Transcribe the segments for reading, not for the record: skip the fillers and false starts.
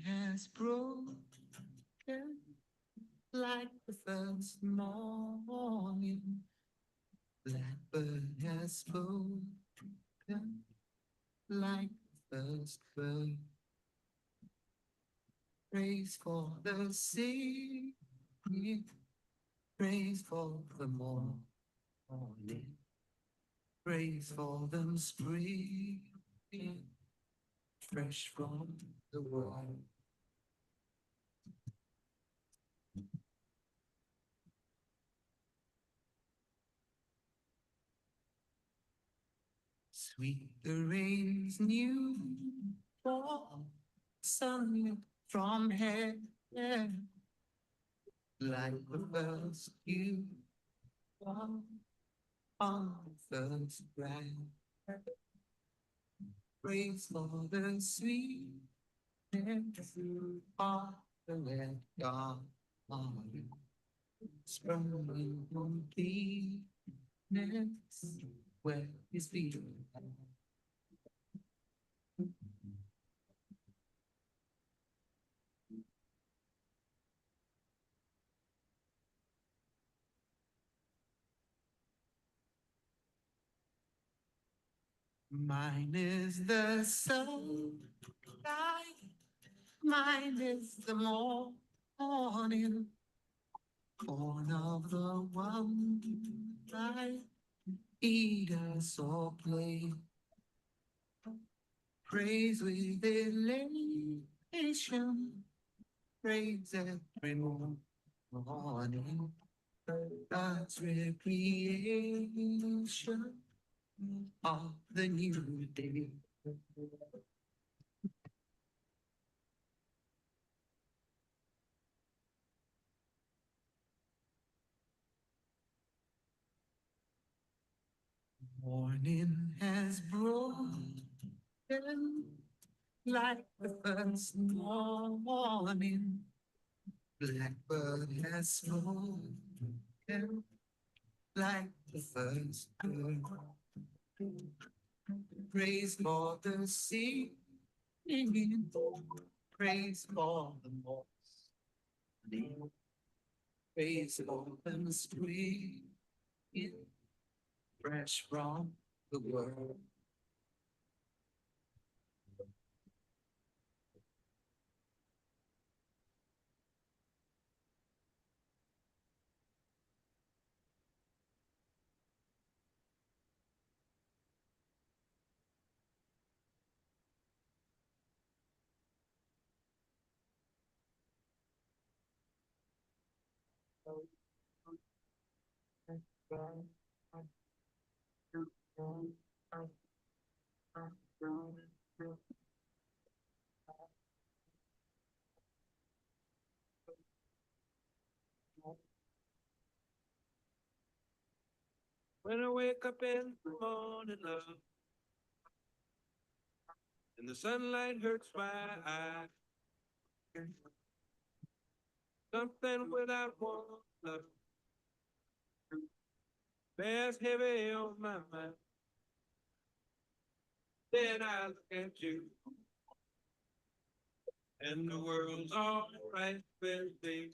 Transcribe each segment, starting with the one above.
has broken like the first morning. Blackbird has spoken like the first bird. Praise for the sea, praise for the morning, praise for the spring, fresh from the world. Sweet the rain's new fall, sunlit from heaven, like the first dew fall on the first bright. Praise for the sweetness of the red dawn, sprung in completeness, where his feet are. Mine is the sunlight, mine is the morning, born of the one light, eat us or play. Praise with elation, praise every morning, God's recreation of the new day. Morning has broken like the first morning. Blackbird has spoken like the first bird. Praise for the sea, praise for the morning, praise for the spring, fresh from the world. When I wake up in the morning, love, and the sunlight hurts my eyes, something without one love bears heavy on my mind. Then I look at you, and the world's all right with me.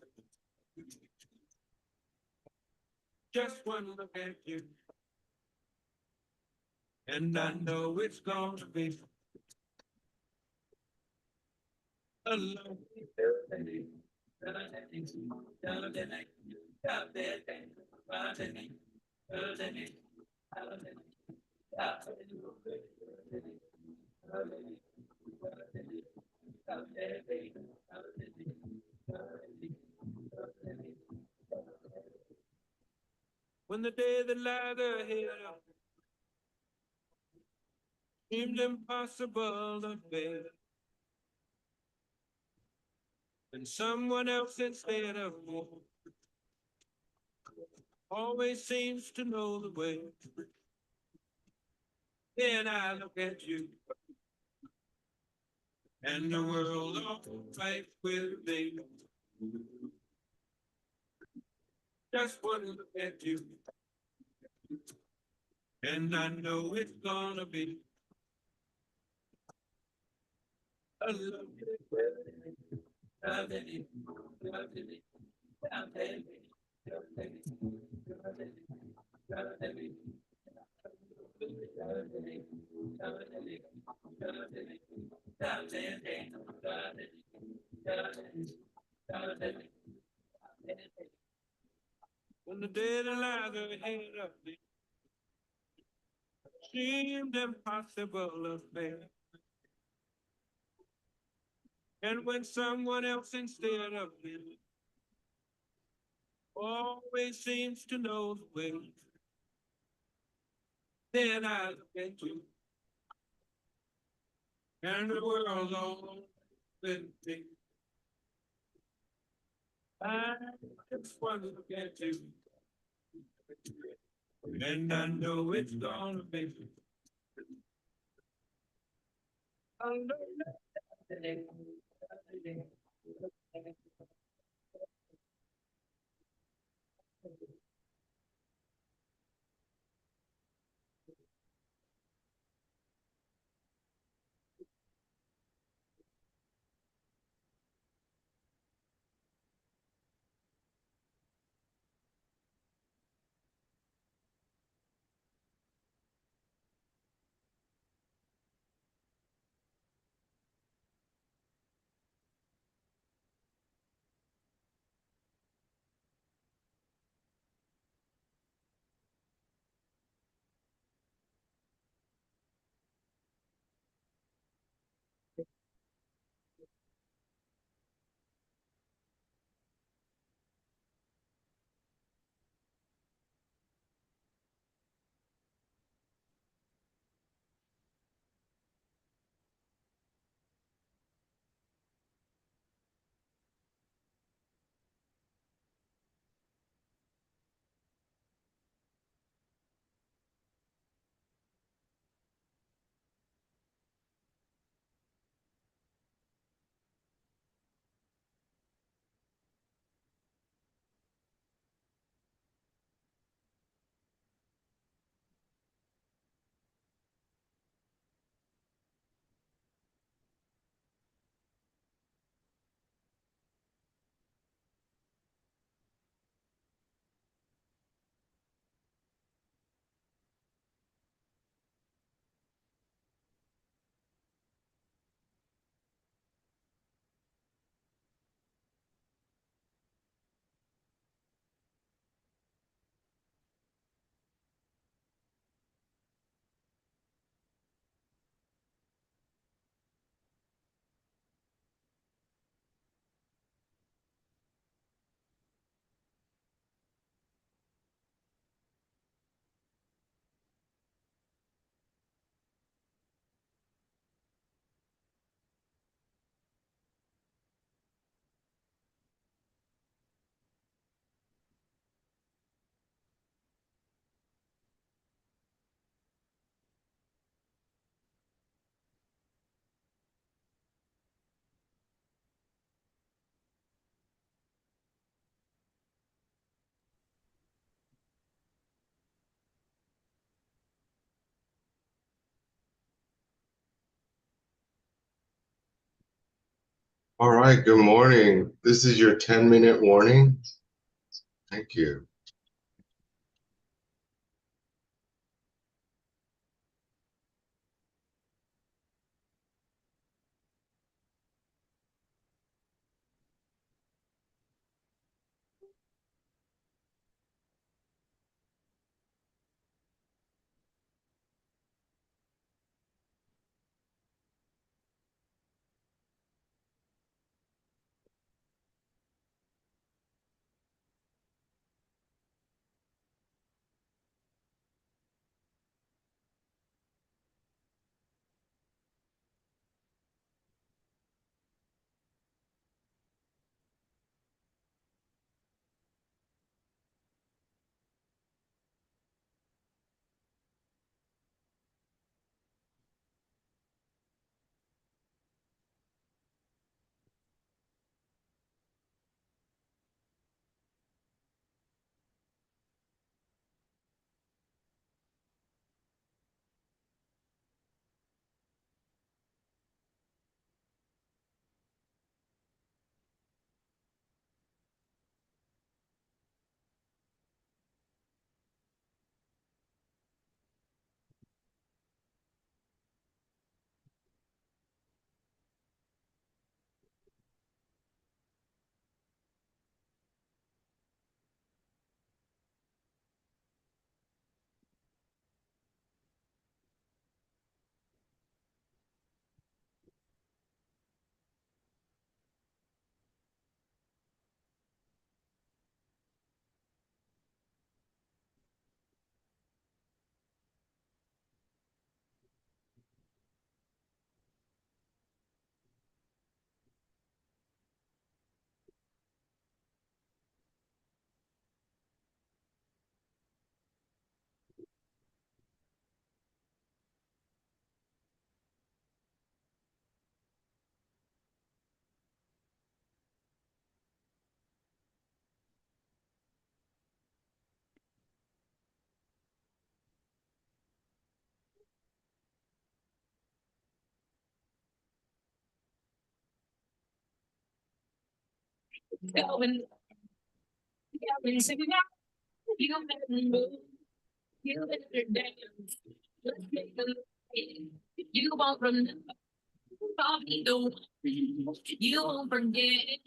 Just one look at you, and I know it's gonna be a lovely day. When the day that lies ahead seems impossible to bear, and someone else instead of me always seems to know the way. Then I look at you, and the world all right with me. Just one look at you, and I know it's gonna be I love you. When the dead and lies ahead of me seemed impossible of me, and when someone else instead of me always seems to know the way, then I look at you and the world's all with me. I just want to look at you, and I know it's gonna be. I know All right, good morning. This is your 10-minute warning. Thank you. Going, going, singing out. You better move. You better dance. Let's make them pay. You won't remember. Probably don't. You won't forget.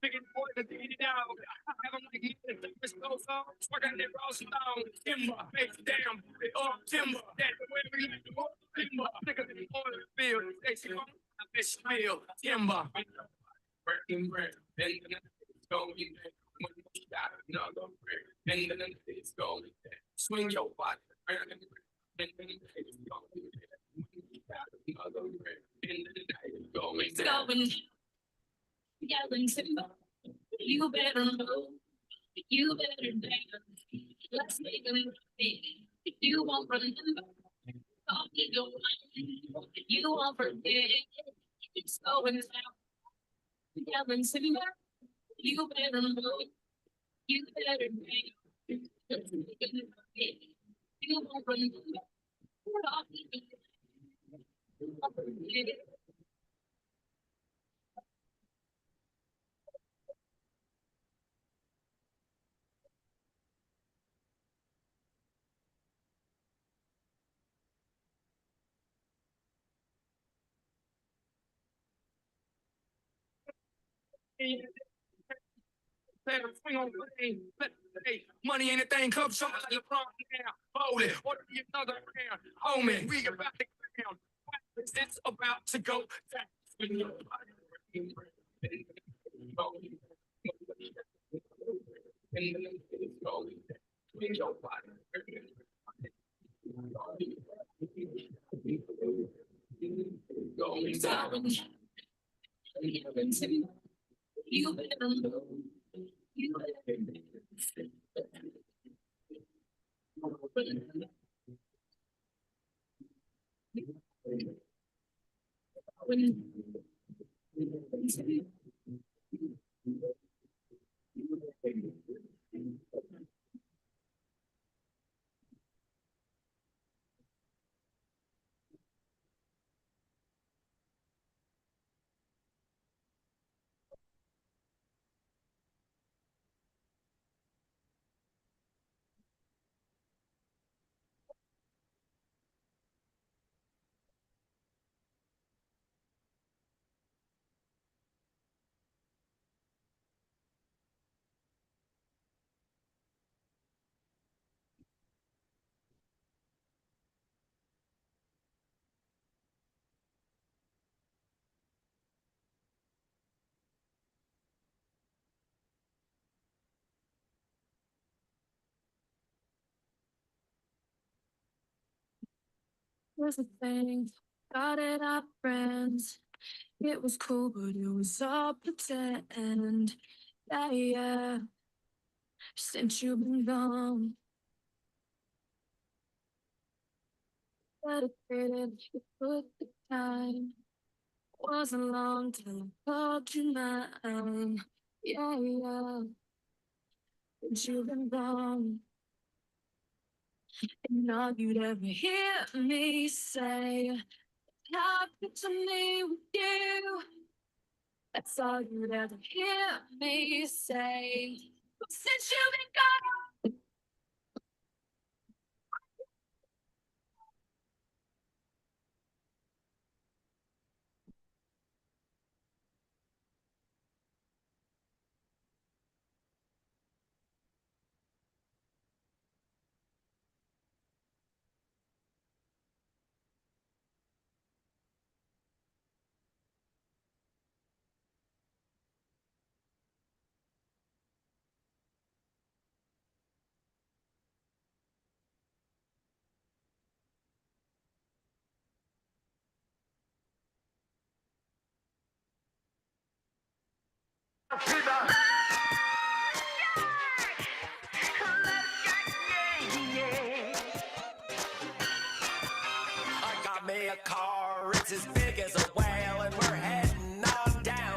Picking boy to beat it out. Have them like me, the first go song. Working that raw stone. Timber, face down, put it up, timber. That's the way we like to work. Timber, niggas in the oil field. They see on the fish field. Timber. Working bread. And then it's going there. When you got another bread. And then it's going there. Swing your body. And then it's going there. When you got another bread. And then it's going It's there. going, yelling timber. You better move. You better dance. Let's make them pay. You won't remember. Probably don't. You won't forget. It's going down. Yelling timber. You better move. You better dance. Let's make them pay. You won't remember. Probably don't. You won't forget. Swing on plane, hey, money ain't a thing, come show like LeBron now. Hold it, order me another round. Homie, we about to ground. What is this about to go down? Swing your body. And then it's going down. Swing your body. Going down. Yelling timber. You better move. You better dance. Was the thing, got it up, friends. It was cool, but it was all pretend. Yeah, yeah. Since you've been gone, dedicated, you put the time. Wasn't long till I called you mine. Yeah, yeah. Since you've been gone, and all you'd ever hear me say, happened to me with you. That's all you'd ever hear me say. Since you've been gone. I got me a car, it's as big as a whale, and we're heading on down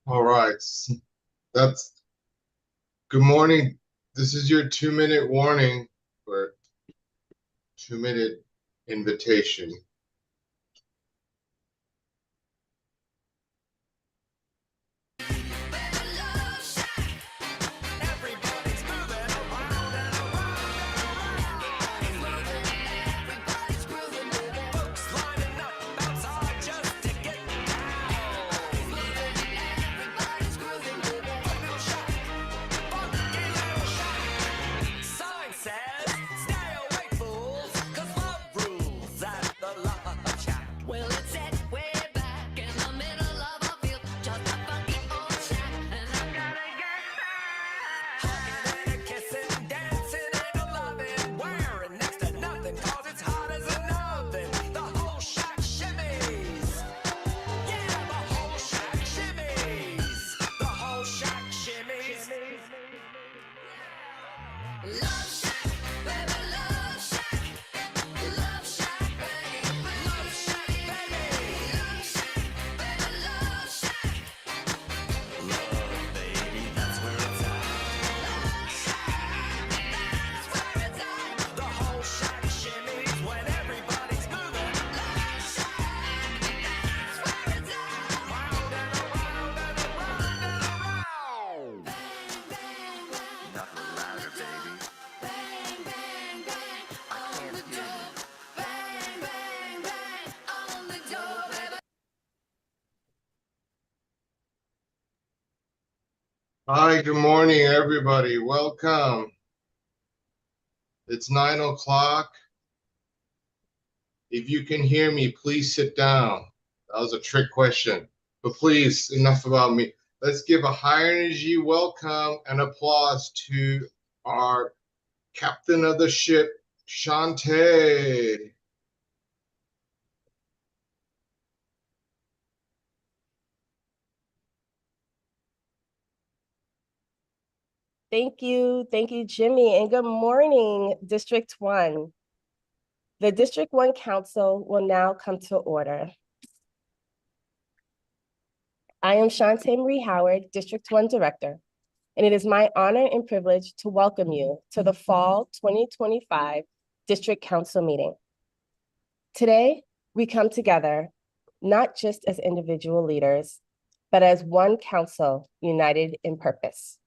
All right. That's good morning. This is your 2-minute warning or 2-minute invitation. Well, it's set way back in the middle of a field, just a funky old shack, and I'm gonna get back. Hugging and kissing, dancing and a loving, wearing next to nothing, 'cause it's hot as an oven. The whole shack shimmies. Yeah, the whole shack shimmies. The whole shack shimmies. Love shack, baby, love shack. Love shack, baby. Love shack, baby. Love shack, baby, love shack. Love, baby, that's where it's at. Love shack, that's where it's at. The whole shack shimmies when everybody's moving. Love shack, that's where it's at. Round and around and around and around. Bang, bang, bang. Nothing louder, baby. Bang, bang, bang on the door. Bang, bang, bang on the door, baby. Hi, good morning, everybody. Welcome. It's 9 o'clock. If you can hear me, please sit down. That was a trick question, but please, enough about me. Let's give a high energy welcome and applause to our captain of the ship, Shantae. Thank you, Jimmy, and good morning, District 1. The District 1 Council will now come to order. I am Shantae Marie Howard, District 1 Director, and it is my honor and privilege to welcome you to the Fall 2025 District Council meeting. Today, we come together not just as individual leaders, but as one council united in purpose.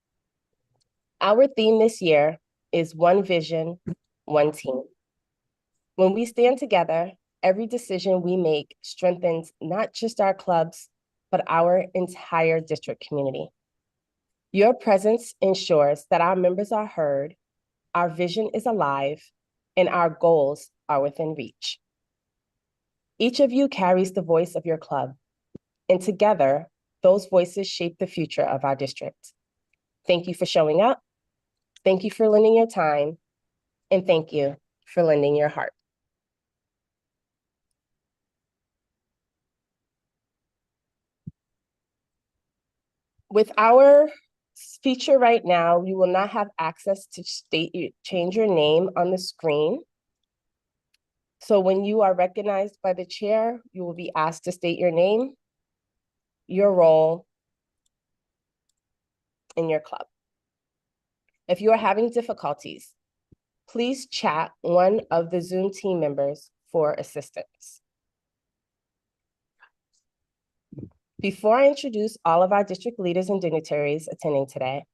Our theme this year is One Vision, One Team. When we stand together, every decision we make strengthens not just our clubs, but our entire district community. Your presence ensures that our members are heard, our vision is alive, and our goals are within reach. Each of you carries the voice of your club, and together, those voices shape the future of our district. Thank you for showing up. Thank you for lending your time, and thank you for lending your heart. With our feature right now, you will not have access to change your name on the screen. So when you are recognized by the chair, you will be asked to state your name, your role, in your club. If you are having difficulties, please chat one of the Zoom team members for assistance. Before I introduce all of our district leaders and dignitaries attending today,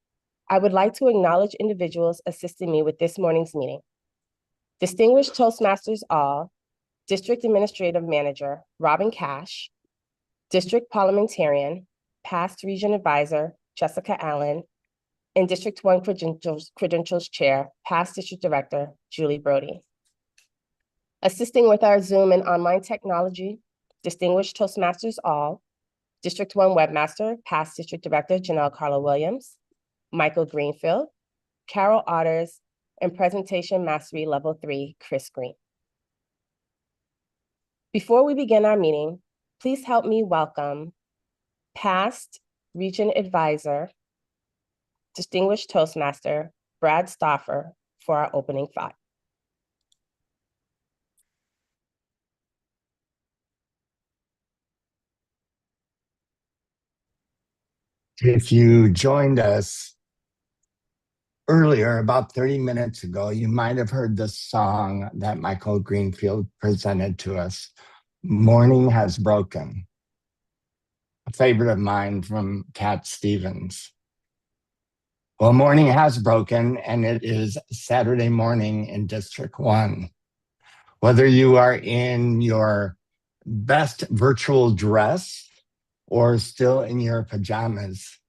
I would like to acknowledge individuals assisting me with this morning's meeting. Distinguished Toastmasters All, District Administrative Manager, Robin Cash, District Parliamentarian, Past Region Advisor, Jessica Allen, and District 1 Credentials Chair, Past District Director, Julie Brody. Assisting with our Zoom and online technology, Distinguished Toastmasters All, District 1 Webmaster, Past District Director, Janelle Carla Williams, Michael Greenfield, Carol Otters, and Presentation Mastery Level 3, Chris Green. Before we begin our meeting, please help me welcome Past Region Advisor, Distinguished Toastmaster, Brad Stoffer, for our opening thought. If you joined us earlier, about 30 minutes ago, you might have heard the song that Michael Greenfield presented to us, Morning Has Broken, a favorite of mine from Cat Stevens. Well, morning has broken, and it is Saturday morning in District 1. Whether you are in your best virtual dress or still in your pajamas,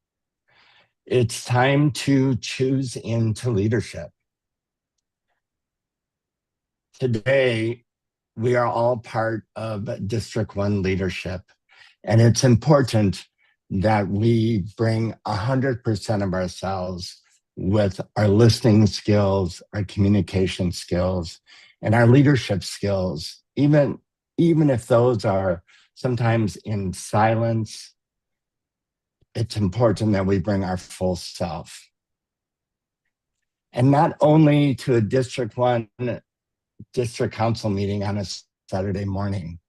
it's time to choose into leadership. Today, we are all part of District 1 leadership, and it's important that we bring 100% of ourselves with our listening skills, our communication skills, and our leadership skills, even if those are sometimes in silence. It's important that we bring our full self. And not only to a District 1 district council meeting on a Saturday morning,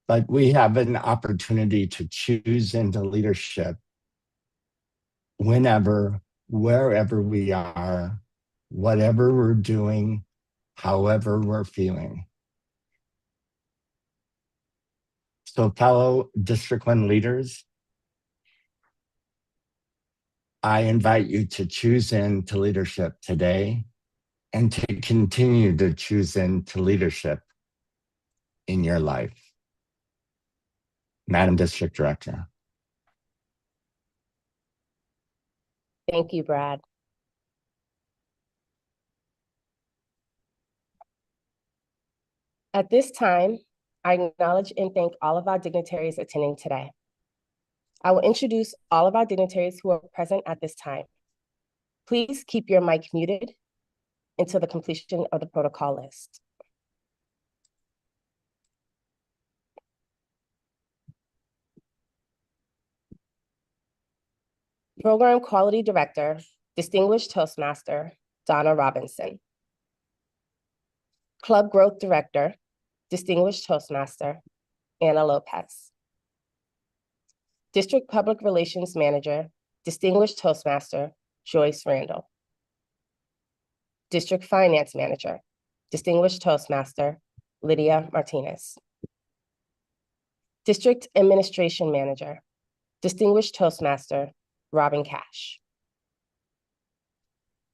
but we have an opportunity to choose into leadership whenever, wherever we are, whatever we're doing, however we're feeling. So fellow District 1 leaders, I invite you to choose into leadership today and to continue to choose into leadership in your life. Madam District Director. Thank you, Brad. At this time, I acknowledge and thank all of our dignitaries attending today. I will introduce all of our dignitaries who are present at this time. Please keep your mic muted until the completion of the protocol list. Program Quality Director, Distinguished Toastmaster, Donna Robinson. Club Growth Director, Distinguished Toastmaster, Anna Lopez. District Public Relations Manager, Distinguished Toastmaster, Joyce Randall. District Finance Manager, Distinguished Toastmaster, Lydia Martinez. District Administration Manager, Distinguished Toastmaster, Robin Cash.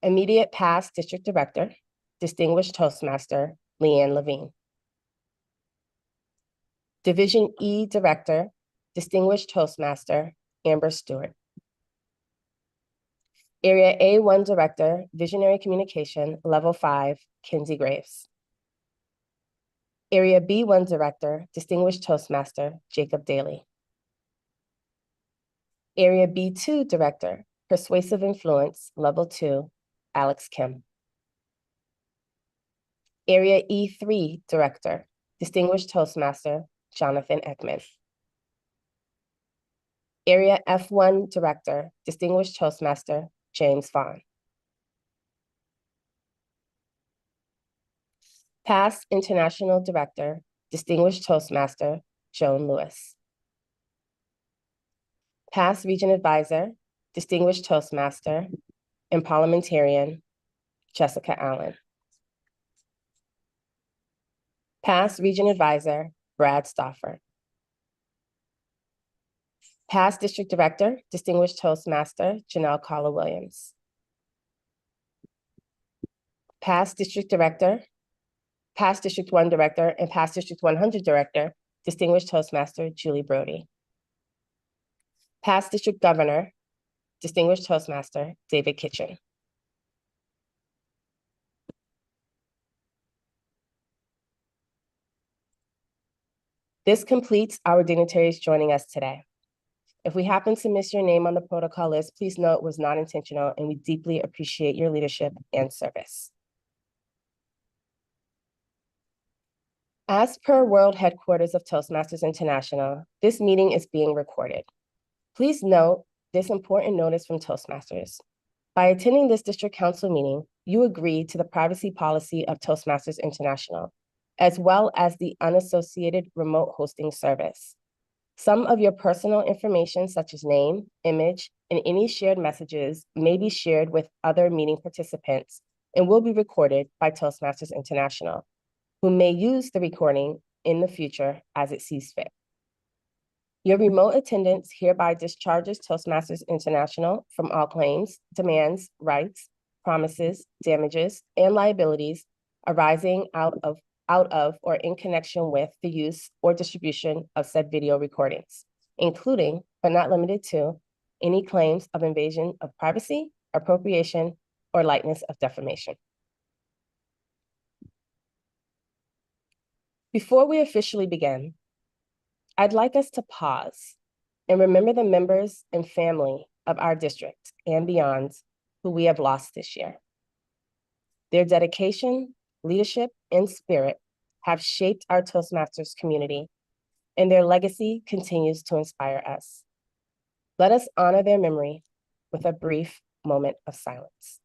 Immediate Past District Director, Distinguished Toastmaster, Leanne Levine. Division E Director, Distinguished Toastmaster, Amber Stewart. Area A1 Director, Visionary Communication, Level 5, Kinsey Graves. Area B1 Director, Distinguished Toastmaster, Jacob Daly. Area B2 Director, Persuasive Influence, Level 2, Alex Kim. Area E3 Director, Distinguished Toastmaster, Jonathan Ekman. Area F1 Director, Distinguished Toastmaster, James Vaughn. Past International Director, Distinguished Toastmaster, Joan Lewis. Past Region Advisor, Distinguished Toastmaster, and Parliamentarian, Jessica Allen. Past Region Advisor, Brad Stauffer. Past District Director, Distinguished Toastmaster, Janelle Carla-Williams. Past District Director, past District 1 Director, and past District 100 Director, Distinguished Toastmaster, Julie Brody. Past District Governor, Distinguished Toastmaster, David Kitchen. This completes our dignitaries joining us today. If we happen to miss your name on the protocol list, please know it was not intentional, and we deeply appreciate your leadership and service. As per World Headquarters of Toastmasters International, this meeting is being recorded. Please note this important notice from Toastmasters. By attending this district council meeting, you agree to the privacy policy of Toastmasters International, as well as the unassociated remote hosting service. Some of your personal information, such as name, image, and any shared messages, may be shared with other meeting participants and will be recorded by Toastmasters International, who may use the recording in the future as it sees fit. Your remote attendance hereby discharges Toastmasters International from all claims, demands, rights, promises, damages, and liabilities arising out of or in connection with the use or distribution of said video recordings, including, but not limited to, any claims of invasion of privacy, appropriation, or likeness of defamation. Before we officially begin, I'd like us to pause and remember the members and family of our district and beyond who we have lost this year. Their dedication, leadership, and spirit have shaped our Toastmasters community, and their legacy continues to inspire us. Let us honor their memory with a brief moment of silence.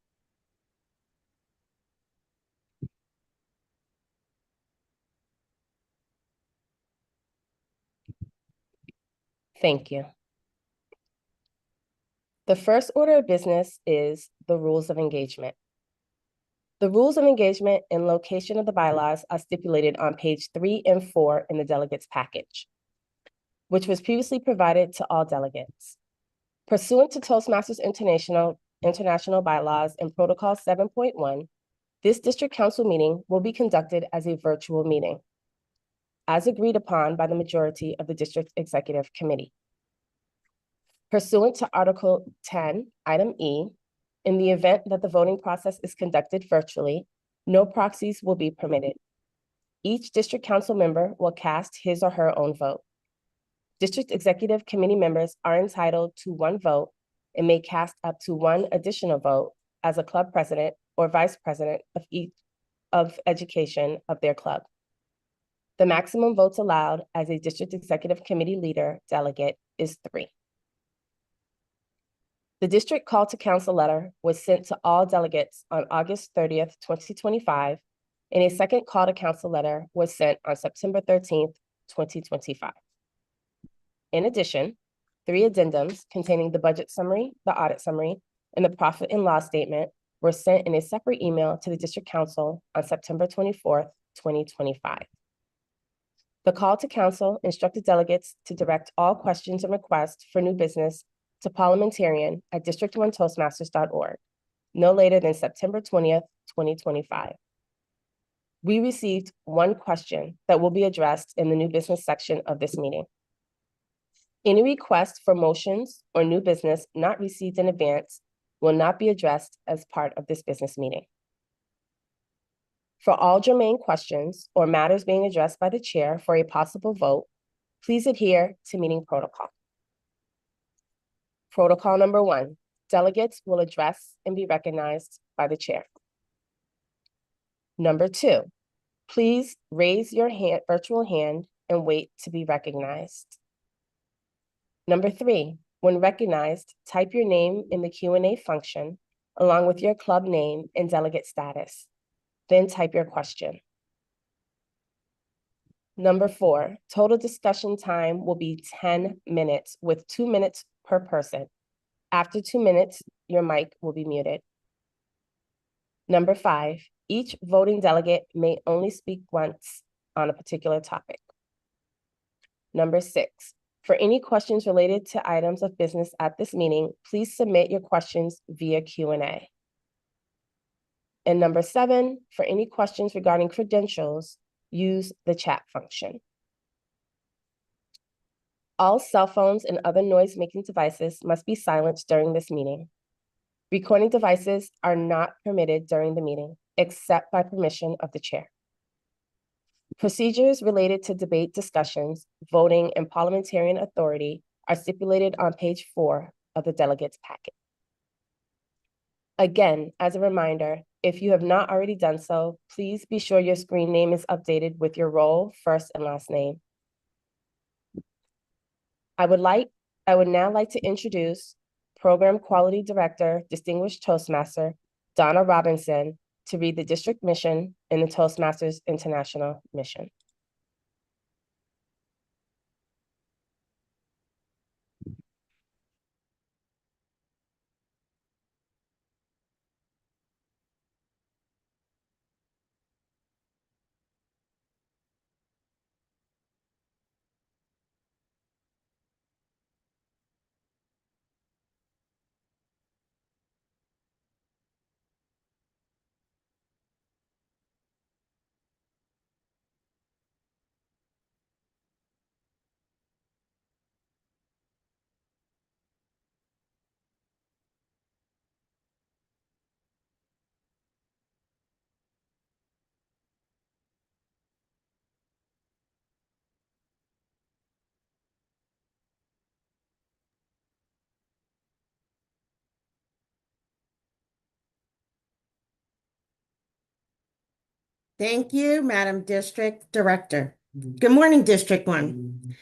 Thank you. The first order of business is the rules of engagement. The rules of engagement and location of the bylaws are stipulated on page 3 and 4 in the delegates package, which was previously provided to all delegates. Pursuant to Toastmasters International bylaws and Protocol 7.1, this district council meeting will be conducted as a virtual meeting, as agreed upon by the majority of the district executive committee. Pursuant to Article 10, Item E, in the event that the voting process is conducted virtually, no proxies will be permitted. Each district council member will cast his or her own vote. District executive committee members are entitled to 1 vote and may cast up to 1 additional vote as a club president or vice president of education of their club. The maximum votes allowed as a district executive committee leader delegate is 3. The district call to council letter was sent to all delegates on August 30th, 2025, and a second call to council letter was sent on September 13th, 2025. In addition, 3 addendums containing the budget summary, the audit summary, and the profit and loss statement were sent in a separate email to the district council on September 24th, 2025. The call to council instructed delegates to direct all questions and requests for new business to parliamentarian@district1toastmasters.org, no later than September 20th, 2025. We received 1 question that will be addressed in the new business section of this meeting. Any request for motions or new business not received in advance will not be addressed as part of this business meeting. For all germane questions or matters being addressed by the chair for a possible vote, please adhere to meeting protocol. Protocol number 1, delegates will address and be recognized by the chair. Number 2, please raise your virtual hand and wait to be recognized. Number 3, when recognized, type your name in the Q&A function along with your club name and delegate status. Then type your question. Number 4, total discussion time will be 10 minutes with 2 minutes per person. After 2 minutes, your mic will be muted. Number 5, each voting delegate may only speak once on a particular topic. Number 6, for any questions related to items of business at this meeting, please submit your questions via Q&A. And number 7, for any questions regarding credentials, use the chat function. All cell phones and other noise-making devices must be silenced during this meeting. Recording devices are not permitted during the meeting, except by permission of the chair. Procedures related to debate discussions, voting, and parliamentarian authority are stipulated on page 4 of the delegates packet. Again, as a reminder, if you have not already done so, please be sure your screen name is updated with your role, first and last name. I would now like to introduce Program Quality Director, Distinguished Toastmaster, Donna Robinson, to read the district mission in the Toastmasters International mission. Thank you, Madam District Director. Good morning, District 1.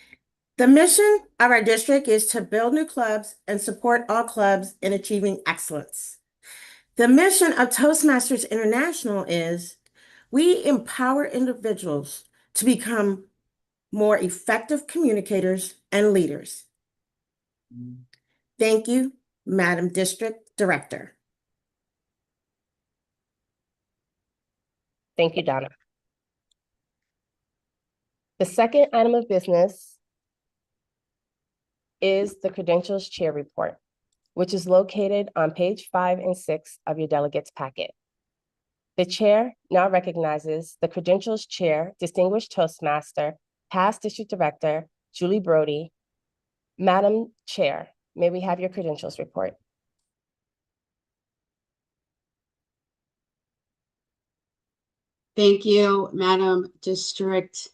The mission of our district is to build new clubs and support all clubs in achieving excellence. The mission of Toastmasters International is we empower individuals to become more effective communicators and leaders. Thank you, Madam District Director. Thank you, Donna. The second item of business is the Credentials Chair Report, which is located on page 5 and 6 of your delegates packet. The chair now recognizes the Credentials Chair, Distinguished Toastmaster, past District Director, Julie Brody. Madam Chair, may we have your credentials report? Thank you, Madam District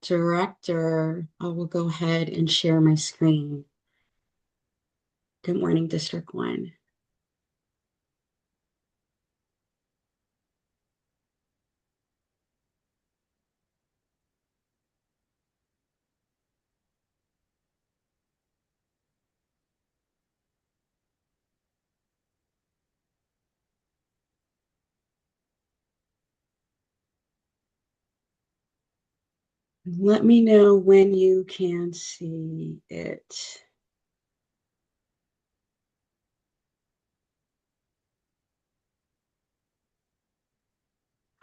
Director. I will go ahead and share my screen. Good morning, District 1. Let me know when you can see it.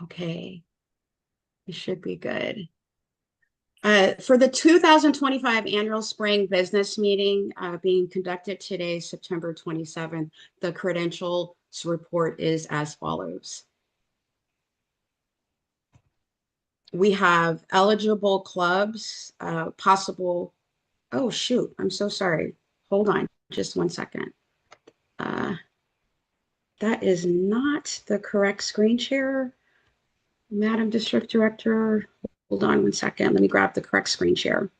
Okay, it should be good. For the 2025 annual spring business meeting being conducted today, September 27th, the credentials report is as follows. We have eligible clubs, possible. Oh, shoot. I'm so sorry. Hold on just 1 second. That is not the correct screen share. Madam District Director, hold on 1 second. Let me grab the correct screen share.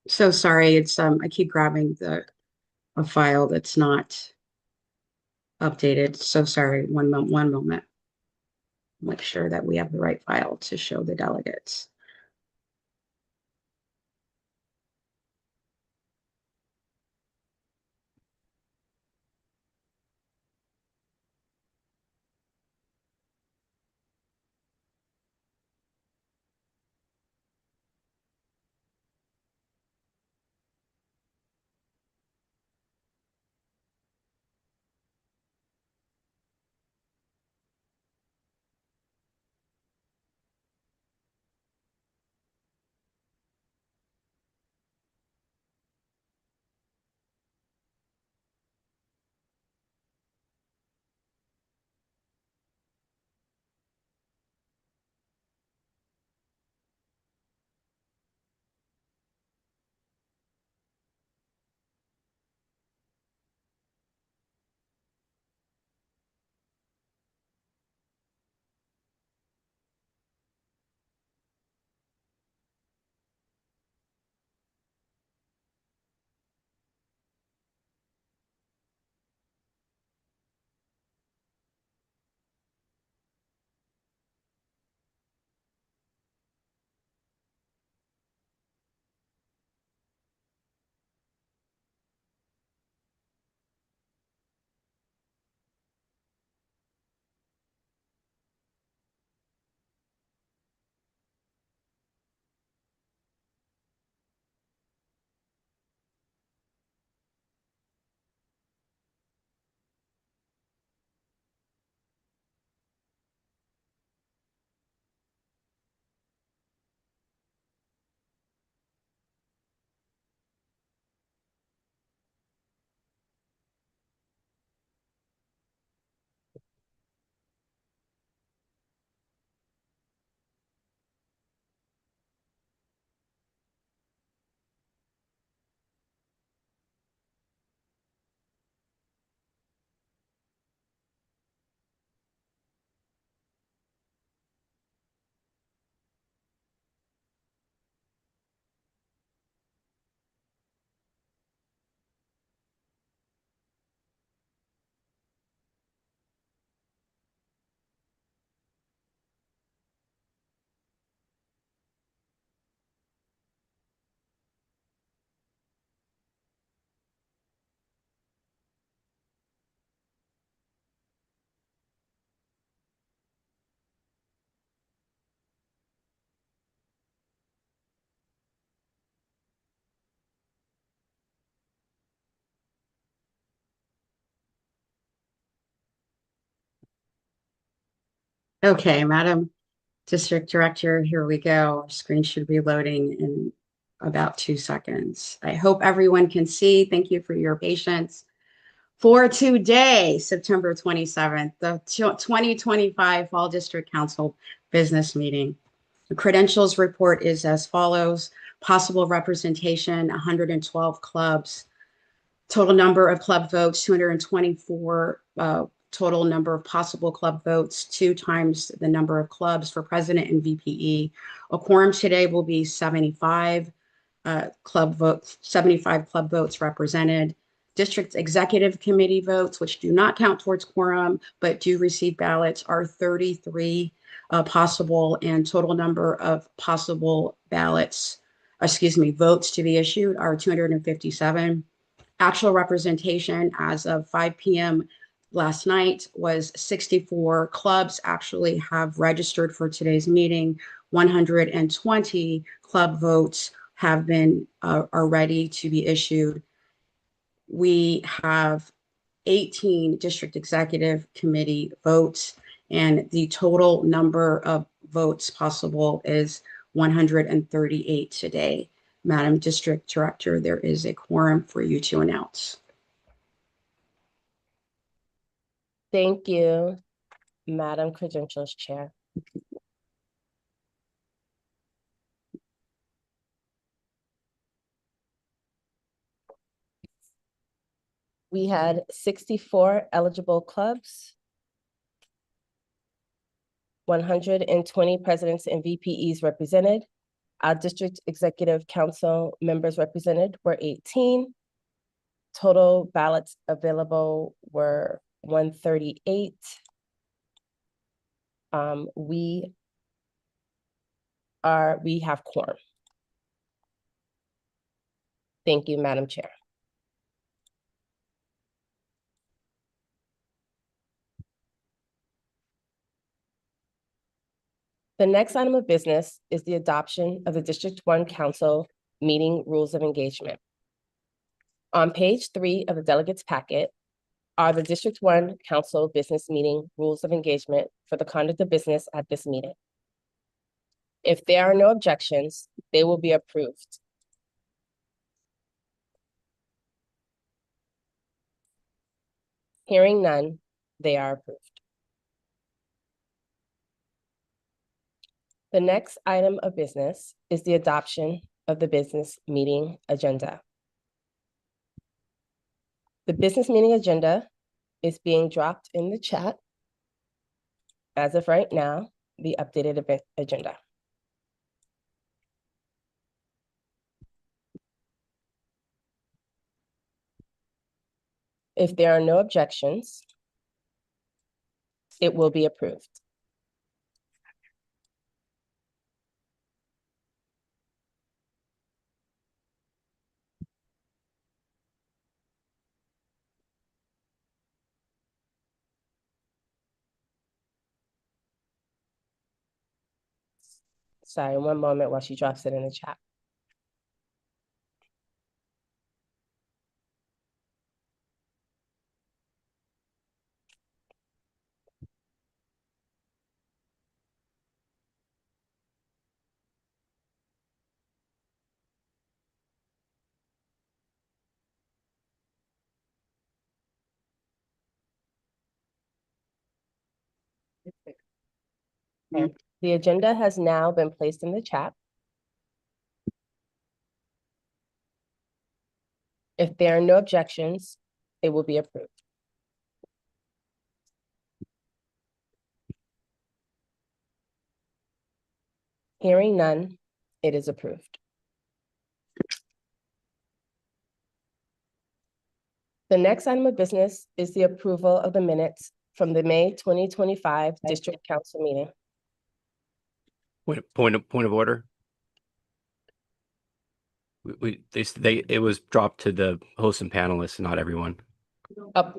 So sorry, it's I keep grabbing a file that's not updated. So sorry. One moment. Make sure that we have the right file to show the delegates. Okay, Madam District Director, here we go. Our screen should be loading in about 2 seconds. I hope everyone can see. Thank you for your patience. For today, September 27th, the 2025 Fall District Council Business Meeting. The credentials report is as follows. Possible representation, 112 clubs. Total number of club votes, 224. Total number of possible club votes, 2 times the number of clubs for president and VPE. A quorum today will be 75 club votes, 75 club votes represented. District Executive Committee votes, which do not count towards quorum, but do receive ballots, are 33 possible, and total number of possible votes to be issued are 257. Actual representation as of 5 p.m. last night was 64 clubs actually have registered for today's meeting. 120 club votes have been are ready to be issued. We have 18 district executive committee votes, and the total number of votes possible is 138 today. Madam District Director, there is a quorum for you to announce. Thank you, Madam Credentials Chair. We had 64 eligible clubs, 120 presidents and VPEs represented. Our district executive council members represented were 18. Total ballots available were 138. We have quorum. Thank you, Madam Chair. The next item of business is the adoption of the District 1 Council meeting rules of engagement. On page 3 of the delegates packet are the District 1 Council business meeting rules of engagement for the conduct of business at this meeting. If there are no objections, they will be approved. Hearing none, they are approved. The next item of business is the adoption of the business meeting agenda. The business meeting agenda is being dropped in the chat. As of right now, the updated agenda. If there are no objections, it will be approved. Sorry, one moment while she drops it in the chat. Okay. The agenda has now been placed in the chat. If there are no objections, it will be approved. Hearing none, it is approved. The next item of business is the approval of the minutes from the May 2025 District Council meeting. Point of order. It was dropped to the hosts and panelists, not everyone. Up.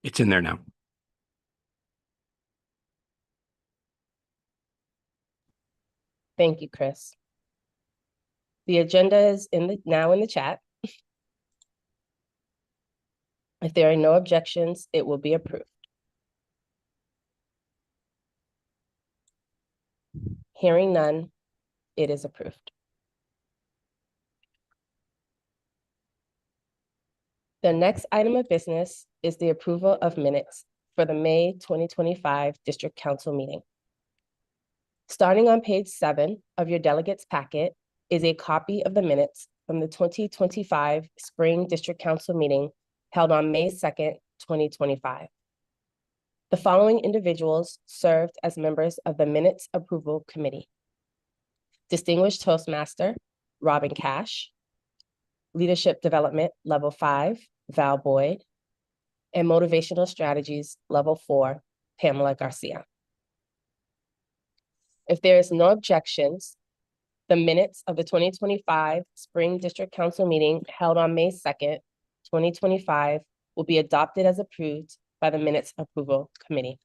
It's in there now. Thank you, Chris. The agenda is now in the chat. If there are no objections, it will be approved. Hearing none, it is approved. The next item of business is the approval of minutes for the May 2025 District Council meeting. Starting on page 7 of your delegates packet is a copy of the minutes from the 2025 Spring District Council meeting held on May 2nd, 2025. The following individuals served as members of the Minutes Approval Committee. Distinguished Toastmaster, Robin Cash. Leadership Development, Level 5, Val Boyd. And Motivational Strategies, Level 4, Pamela Garcia. If there is no objections, the minutes of the 2025 Spring District Council meeting held on May 2nd, 2025 will be adopted as approved by the Minutes Approval Committee.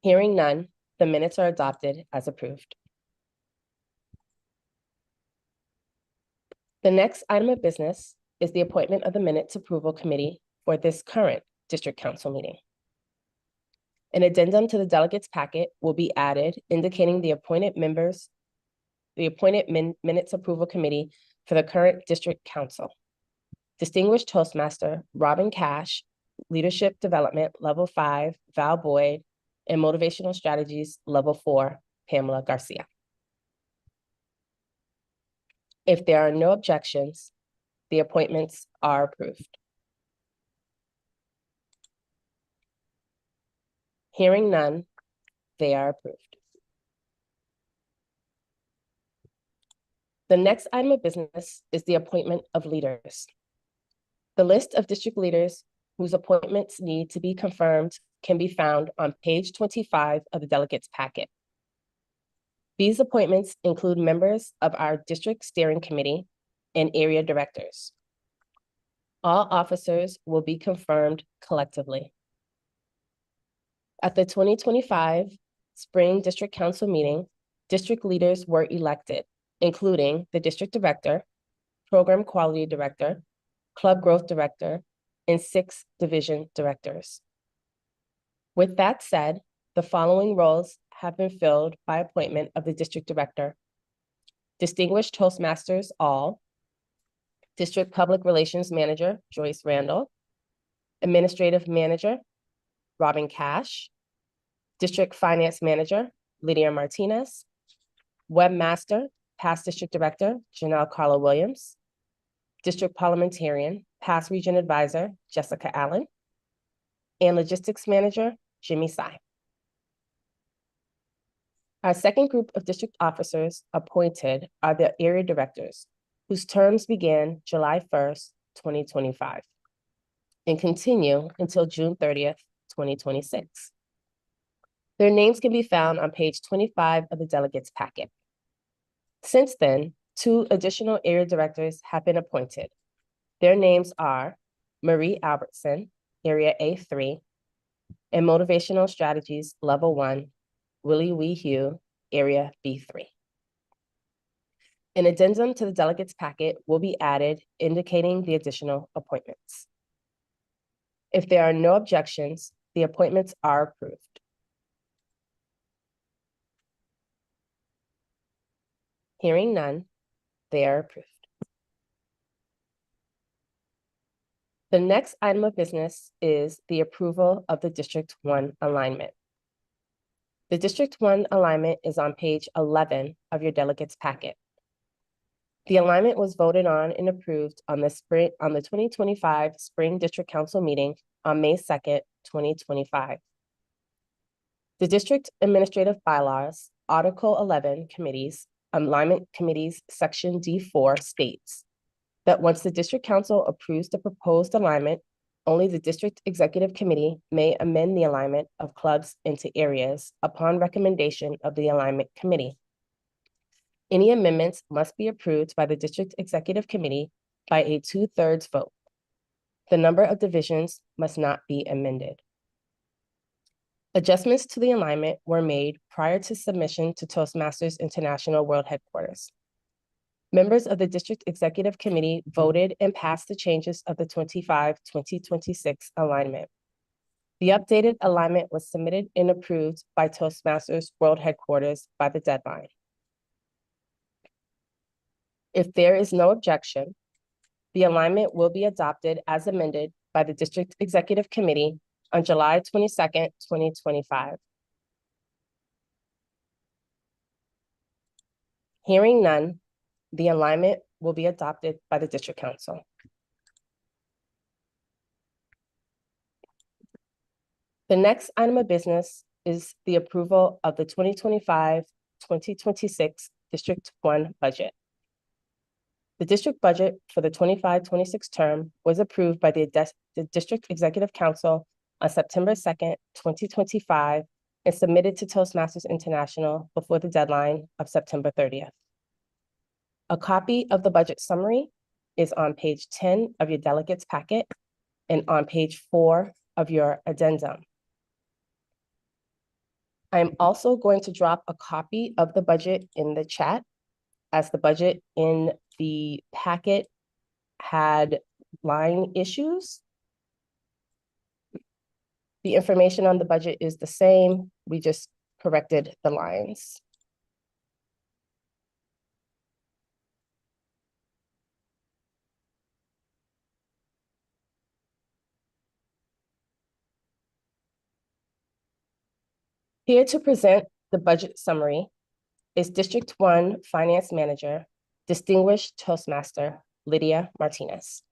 Hearing none, the minutes are adopted as approved. The next item of business is the appointment of the Minutes Approval Committee for this current District Council meeting. An addendum to the delegates packet will be added indicating the appointed members, Minutes Approval Committee for the current District Council. Distinguished Toastmaster, Robin Cash, Leadership Development, Level 5, Val Boyd, and Motivational Strategies, Level 4, Pamela Garcia. If there are no objections, the appointments are approved. Hearing none, they are approved. The next item of business is the appointment of leaders. The list of district leaders whose appointments need to be confirmed can be found on page 25 of the delegates packet. These appointments include members of our district steering committee and area directors. All officers will be confirmed collectively. At the 2025 Spring District Council meeting, district leaders were elected, including the district director, program quality director, club growth director, and 6 division directors. With that said, the following roles have been filled by appointment of the district director. Distinguished Toastmasters all, District Public Relations Manager, Joyce Randall, Administrative Manager, Robin Cash, District Finance Manager, Lydia Martinez, Webmaster, Past District Director, Janelle Carla Williams, District Parliamentarian, Past Region Advisor, Jessica Allen, and Logistics Manager, Jimmy Sy. Our second group of district officers appointed are the area directors, whose terms began July 1st, 2025, and continue until June 30th, 2026. Their names can be found on page 25 of the delegates packet. Since then, 2 additional area directors have been appointed. Their names are Marie Albertson, Area A3, and Motivational Strategies Level 1, Willie Wee Hugh, Area B3. An addendum to the delegates packet will be added indicating the additional appointments. If there are no objections, the appointments are approved. Hearing none, they are approved. The next item of business is the approval of the District 1 alignment. The District 1 alignment is on page 11 of your delegates packet. The alignment was voted on and approved on the 2025 Spring District Council meeting on May 2nd, 2025. The District Administrative Bylaws, Article 11 Committees, Alignment Committees, Section D4 states that once the District Council approves the proposed alignment, only the District Executive Committee may amend the alignment of clubs into areas upon recommendation of the Alignment Committee. Any amendments must be approved by the District Executive Committee by a 2/3 vote. The number of divisions must not be amended. Adjustments to the alignment were made prior to submission to Toastmasters International World Headquarters. Members of the District Executive Committee voted and passed the changes of the 2026 alignment. The updated alignment was submitted and approved by Toastmasters World Headquarters by the deadline. If there is no objection, the alignment will be adopted as amended by the District Executive Committee on July 22nd, 2025. Hearing none, the alignment will be adopted by the District Council. The next item of business is the approval of the 2025-2026 District 1 budget. The district budget for the 25-26 term was approved by the District Executive Council on September 2nd, 2025, and submitted to Toastmasters International before the deadline of September 30th. A copy of the budget summary is on page 10 of your delegates packet and on page 4 of your addendum. I'm also going to drop a copy of the budget in the chat, as the budget in the packet had line issues. The information on the budget is the same. We just corrected the lines. Here to present the budget summary is District 1 Finance Manager, Distinguished Toastmaster, Lydia Martinez.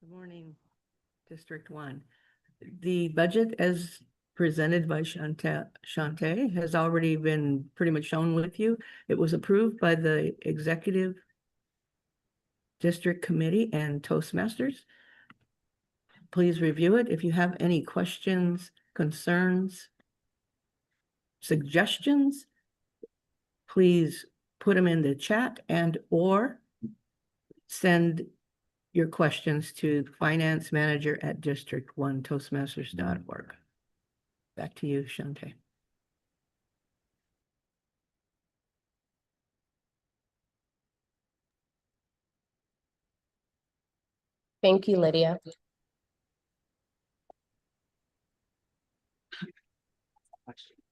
Good morning, District 1. The budget as presented by Shante has already been pretty much shown with you. It was approved by the Executive District Committee and Toastmasters. Please review it. If you have any questions, concerns, suggestions, please put them in the chat and or send your questions to finance manager at district1toastmasters.org. Back to you, Shante. Thank you, Lydia.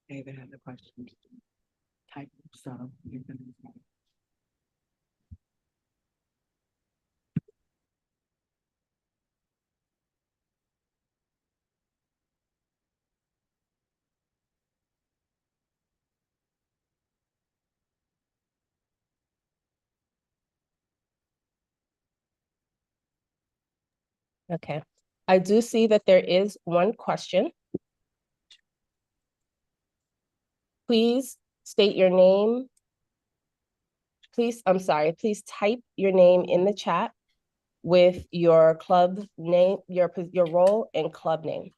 David had the question. Type, so you're gonna. Okay, I do see that there is one question. Please state your name. Please type your name in the chat with your club name, your role and club name,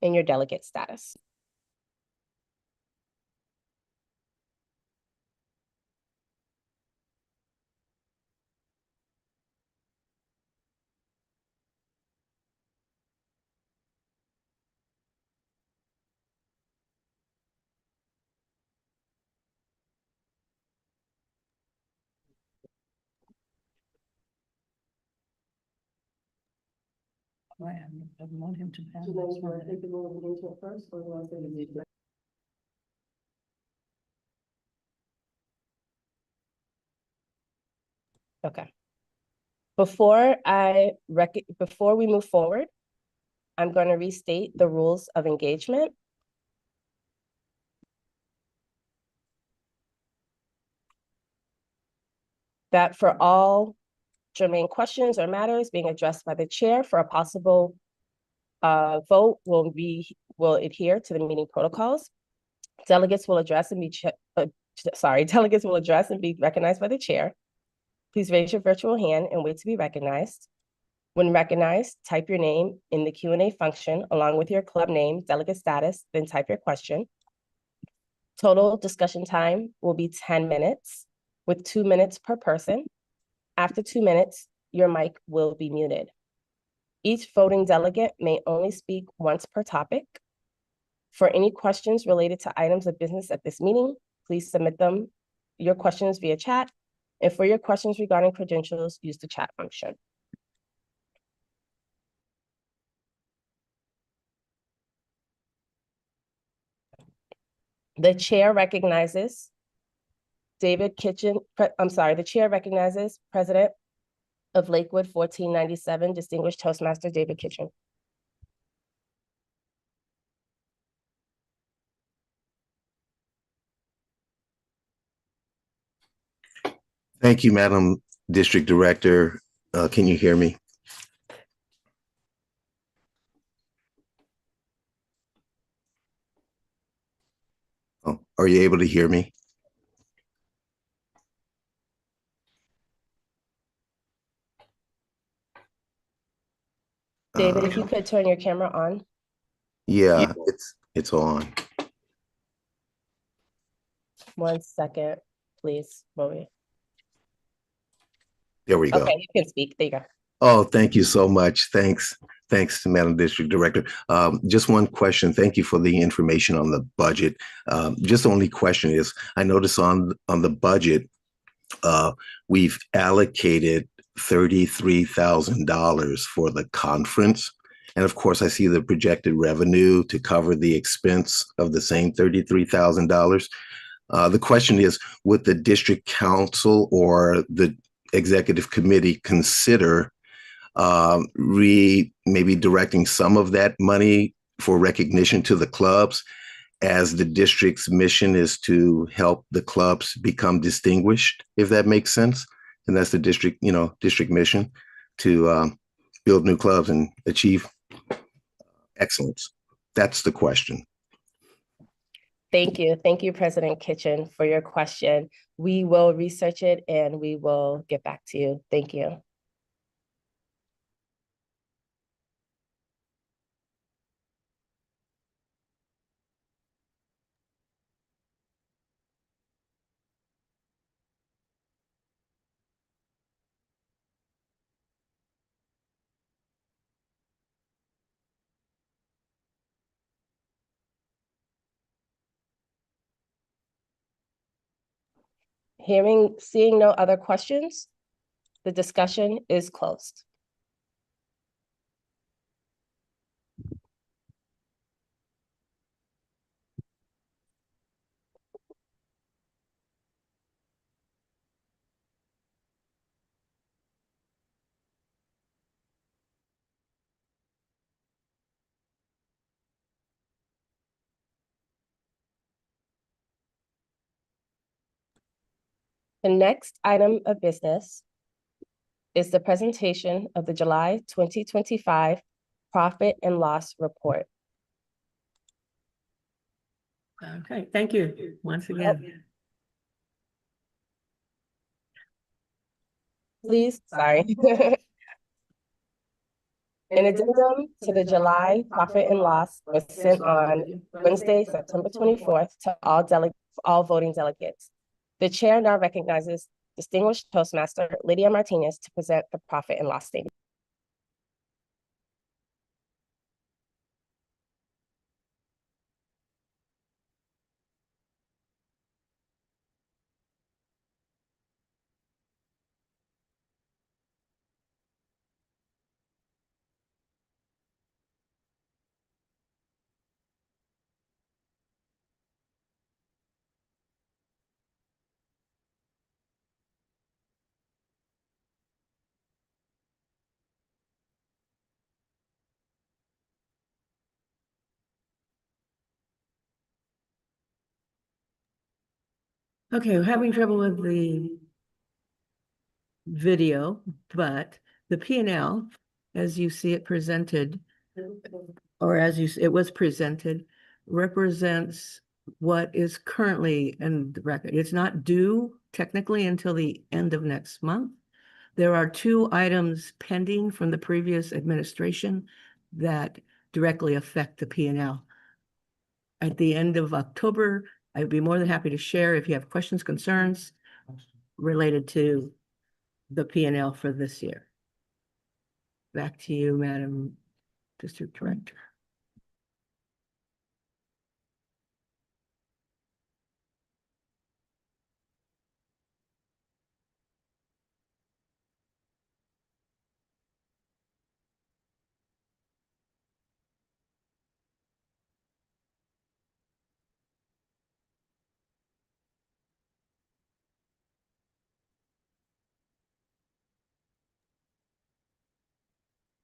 and your delegate status. I want him to pass. Okay. Before we move forward, I'm going to restate the rules of engagement. That for all germane questions or matters being addressed by the chair for a possible vote will adhere to the meeting protocols. Delegates will address and be recognized by the chair. Please raise your virtual hand and wait to be recognized. When recognized, type your name in the Q&A function along with your club name, delegate status, then type your question. Total discussion time will be 10 minutes with 2 minutes per person. After 2 minutes, your mic will be muted. Each voting delegate may only speak once per topic. For any questions related to items of business at this meeting, please submit your questions via chat. And for your questions regarding credentials, use the chat function. The chair recognizes the chair recognizes President of Lakewood 1497, Distinguished Toastmaster David Kitchen. Thank you, Madam District Director. Can you hear me? Oh, are you able to hear me? David, if you could turn your camera on. Yeah, it's on. 1 second, please, Bobby. There we go. Okay, you can speak. There you go. Oh, thank you so much. Thanks to Madam District Director. Just one question. Thank you for the information on the budget. Just the only question is, I noticed on the budget, we've allocated $33,000 for the conference. And of course, I see the projected revenue to cover the expense of the same $33,000. The question is, would the district council or the executive committee consider maybe directing some of that money for recognition to the clubs, as the district's mission is to help the clubs become distinguished, if that makes sense? And that's the district mission, to build new clubs and achieve excellence. That's the question. Thank you. Thank you, President Kitchen, for your question. We will research it and we will get back to you. Thank you. Seeing no other questions, the discussion is closed. The next item of business is the presentation of the July 2025 Profit and Loss Report. Okay, thank you once again. Please, sorry. An addendum to the July profit and loss was sent on Wednesday, September 24th to all voting delegates. The chair now recognizes Distinguished Toastmaster Lydia Martinez to present the profit and loss statement. Okay, we're having trouble with the video, but the P&L, as you see it presented, or as it was presented, represents what is currently in the record. It's not due technically until the end of next month. There are 2 items pending from the previous administration that directly affect the P&L. At the end of October, I'd be more than happy to share if you have questions, concerns related to the P&L for this year. Back to you, Madam District Director.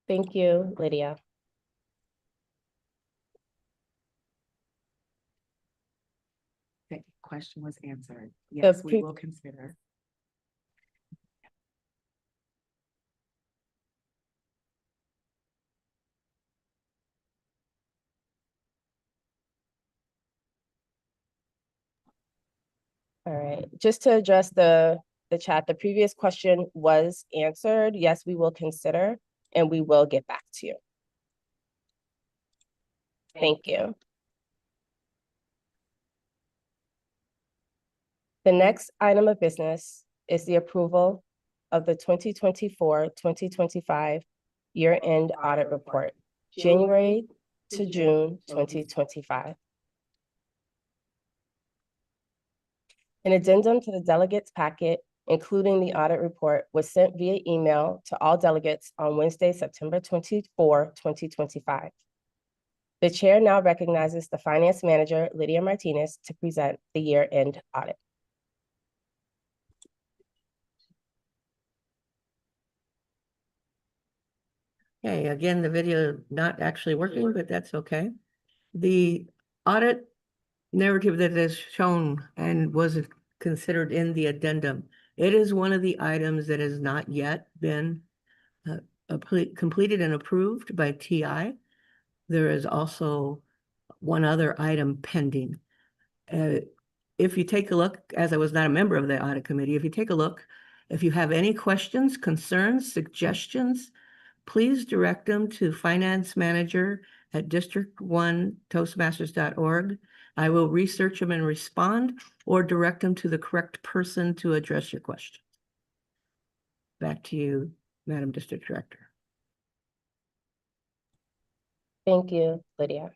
Thank you, Lydia. That question was answered. Yes, we pre- will consider. All right, just to address the chat, the previous question was answered. Yes, we will consider, and we will get back to you. Thank you. The next item of business is the approval of the 2024-2025 year-end audit report, January to June 2025. An addendum to the delegates packet, including the audit report, was sent via email to all delegates on Wednesday, September 24, 2025. The chair now recognizes the finance manager, Lydia Martinez, to present the year-end audit. Okay, again, the video not actually working, but that's okay. The audit narrative that is shown and was considered in the addendum, it is one of the items that has not yet been completed and approved by TI. There is also one other item pending. If you take a look, as I was not a member of the audit committee, if you take a look, if you have any questions, concerns, suggestions, please direct them to finance manager at district1toastmasters.org. I will research them and respond, or direct them to the correct person to address your question. Back to you, Madam District Director. Thank you, Lydia.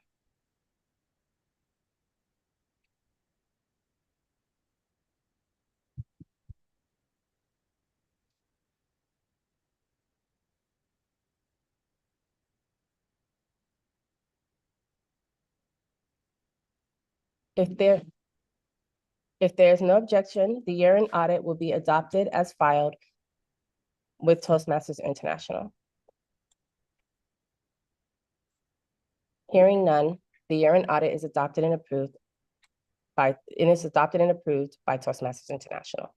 If there's no objection, the year-end audit will be adopted as filed with Toastmasters International. Hearing none, the year-end audit is adopted and approved by Toastmasters International.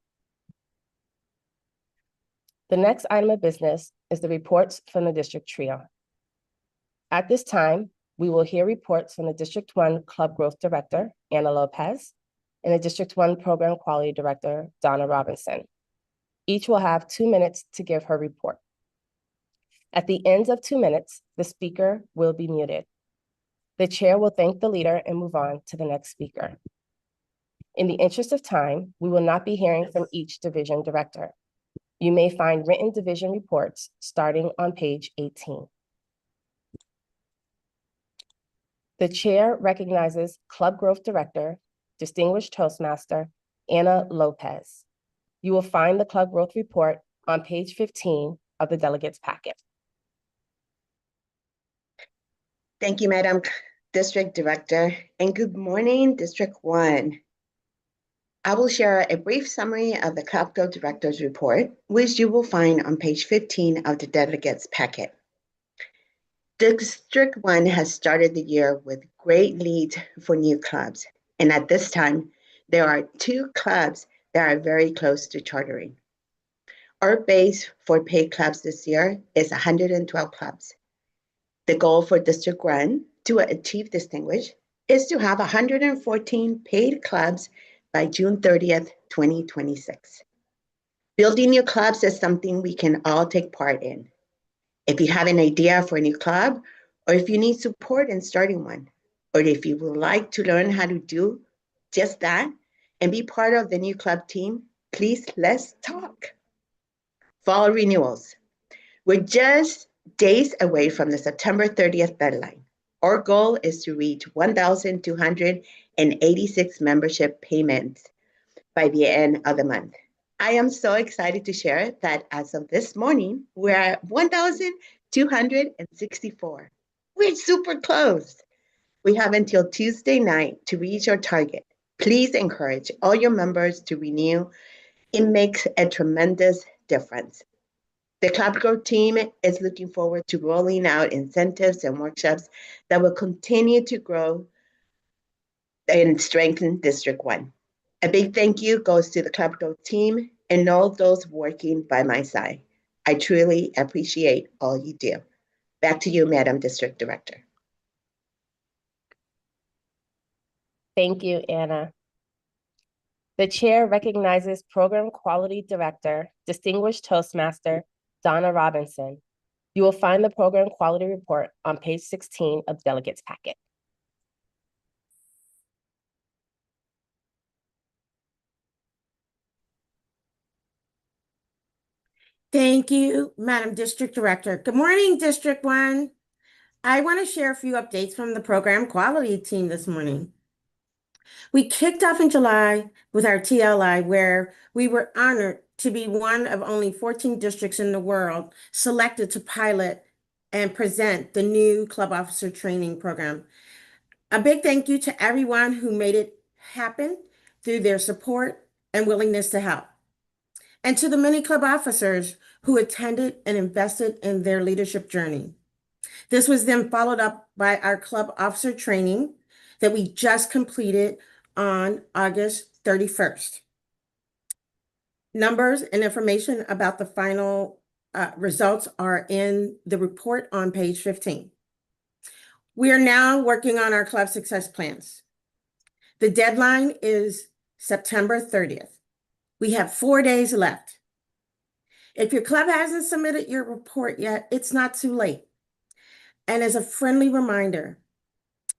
The next item of business is the reports from the district trio. At this time, we will hear reports from the District 1 Club Growth Director, Anna Lopez, and the District 1 Program Quality Director, Donna Robinson. Each will have 2 minutes to give her report. At the end of 2 minutes, the speaker will be muted. The chair will thank the leader and move on to the next speaker. In the interest of time, we will not be hearing from each division director. You may find written division reports starting on page 18. The chair recognizes Club Growth Director, Distinguished Toastmaster, Anna Lopez. You will find the Club Growth Report on page 15 of the delegates packet. Thank you, Madam District Director, and good morning, District 1. I will share a brief summary of the Club Growth Director's report, which you will find on page 15 of the delegates packet. District 1 has started the year with great leads for new clubs, and at this time, there are 2 clubs that are very close to chartering. Our base for paid clubs this year is 112 clubs. The goal for District 1 to achieve distinguish is to have 114 paid clubs by June 30th, 2026. Building new clubs is something we can all take part in. If you have an idea for a new club, or if you need support in starting one, or if you would like to learn how to do just that and be part of the new club team, please let's talk. Fall renewals. We're just days away from the September 30th deadline. Our goal is to reach 1,286 membership payments by the end of the month. I am so excited to share that as of this morning, we're at 1,264. We're super close. We have until Tuesday night to reach our target. Please encourage all your members to renew. It makes a tremendous difference. The Club Growth team is looking forward to rolling out incentives and workshops that will continue to grow and strengthen District 1. A big thank you goes to the Club Growth team and all those working by my side. I truly appreciate all you do. Back to you, Madam District Director. Thank you, Anna. The chair recognizes Program Quality Director, Distinguished Toastmaster, Donna Robinson. You will find the Program Quality Report on page 16 of the delegates packet. Thank you, Madam District Director. Good morning, District 1. I want to share a few updates from the program quality team this morning. We kicked off in July with our TLI, where we were honored to be one of only 14 districts in the world selected to pilot and present the new club officer training program. A big thank you to everyone who made it happen through their support and willingness to help. And to the many club officers who attended and invested in their leadership journey. This was then followed up by our club officer training that we just completed on August 31st. Numbers and information about the final results are in the report on page 15. We are now working on our club success plans. The deadline is September 30th. We have 4 days left. If your club hasn't submitted your report yet, it's not too late. And as a friendly reminder,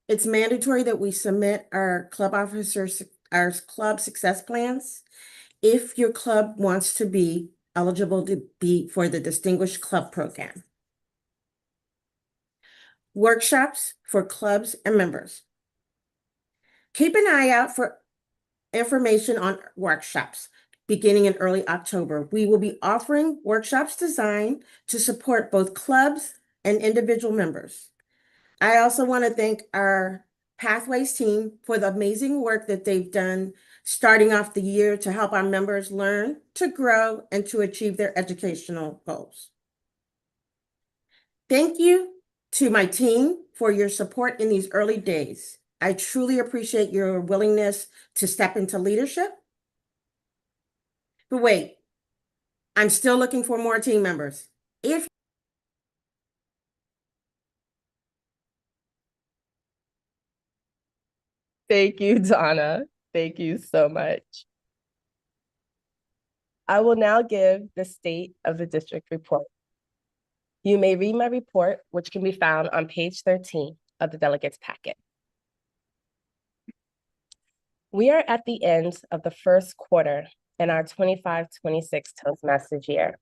it's mandatory that we submit our club officers, our club success plans, if your club wants to be eligible to be for the Distinguished Club Program. Workshops for clubs and members. Keep an eye out for information on workshops beginning in early October. We will be offering workshops designed to support both clubs and individual members. I also want to thank our Pathways team for the amazing work that they've done starting off the year to help our members learn, to grow, and to achieve their educational goals. Thank you to my team for your support in these early days. I truly appreciate your willingness to step into leadership. But wait, I'm still looking for more team members. If Thank you, Donna. Thank you so much. I will now give the state of the district report. You may read my report, which can be found on page 13 of the delegates packet. We are at the end of the first quarter in our 25-26 Toastmasters year.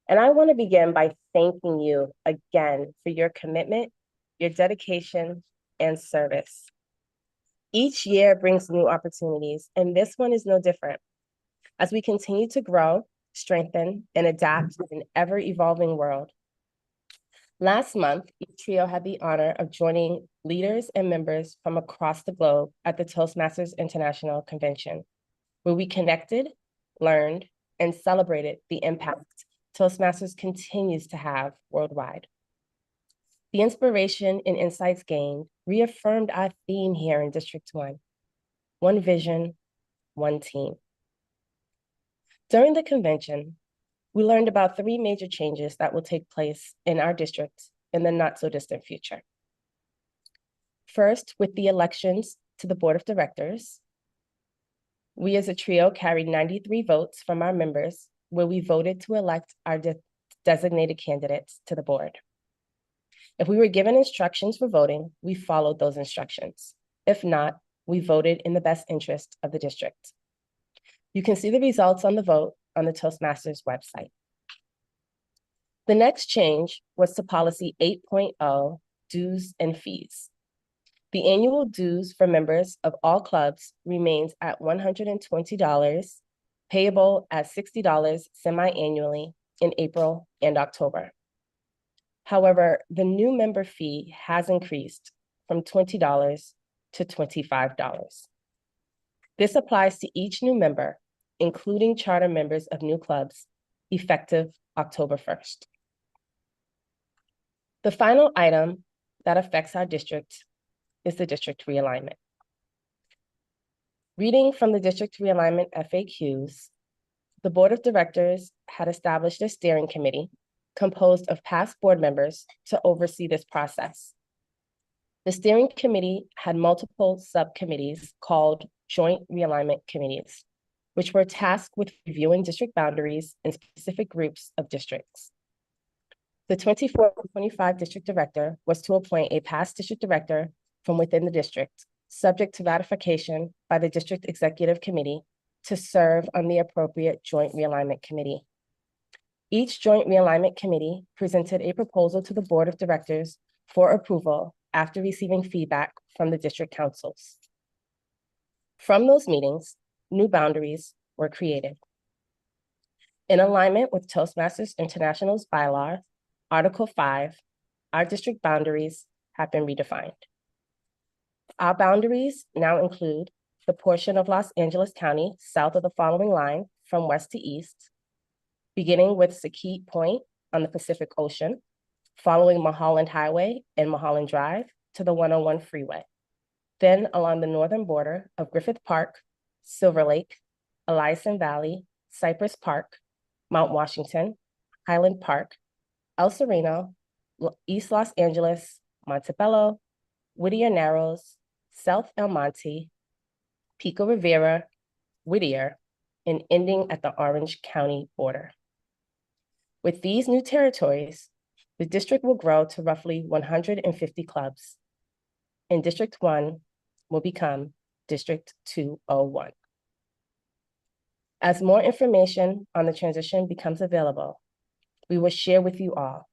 And I want to begin by thanking you again for your commitment, your dedication, and service. Each year brings new opportunities, and this one is no different. As we continue to grow, strengthen, and adapt in an ever-evolving world. Last month, each trio had the honor of joining leaders and members from across the globe at the Toastmasters International Convention, where we connected, learned, and celebrated the impact Toastmasters continues to have worldwide. The inspiration and insights gained reaffirmed our theme here in District 1. One vision, one team. During the convention, we learned about 3 major changes that will take place in our district in the not so distant future. First, with the elections to the Board of Directors, we as a trio carried 93 votes from our members where we voted to elect our designated candidates to the board. If we were given instructions for voting, we followed those instructions. If not, we voted in the best interest of the district. You can see the results on the vote on the Toastmasters website. The next change was to policy 8.0, dues and fees. The annual dues for members of all clubs remains at $120, payable at $60 semi-annually in April and October. However, the new member fee has increased from $20 to $25. This applies to each new member, including charter members of new clubs, effective October 1st. The final item that affects our district is the district realignment. Reading from the district realignment FAQs, the Board of Directors had established a steering committee composed of past board members to oversee this process. The steering committee had multiple subcommittees called joint realignment committees, which were tasked with reviewing district boundaries in specific groups of districts. The 24-25 district director was to appoint a past district director from within the district, subject to ratification by the district executive committee to serve on the appropriate joint realignment committee. Each joint realignment committee presented a proposal to the Board of Directors for approval after receiving feedback from the district councils. From those meetings, new boundaries were created. In alignment with Toastmasters International's bylaw, Article 5, our district boundaries have been redefined. Our boundaries now include the portion of Los Angeles County south of the following line from west to east, beginning with Sakeet Point on the Pacific Ocean, following Mulholland Highway and Mulholland Drive to the 101 freeway. Then along the northern border of Griffith Park, Silver Lake, Eliason Valley, Cypress Park, Mount Washington, Highland Park, El Sereno, East Los Angeles, Montebello, Whittier Narrows, South El Monte, Pico Rivera, Whittier, and ending at the Orange County border. With these new territories, the district will grow to roughly 150 clubs, and District 1 will become District 201. As more information on the transition becomes available, we will share with you all.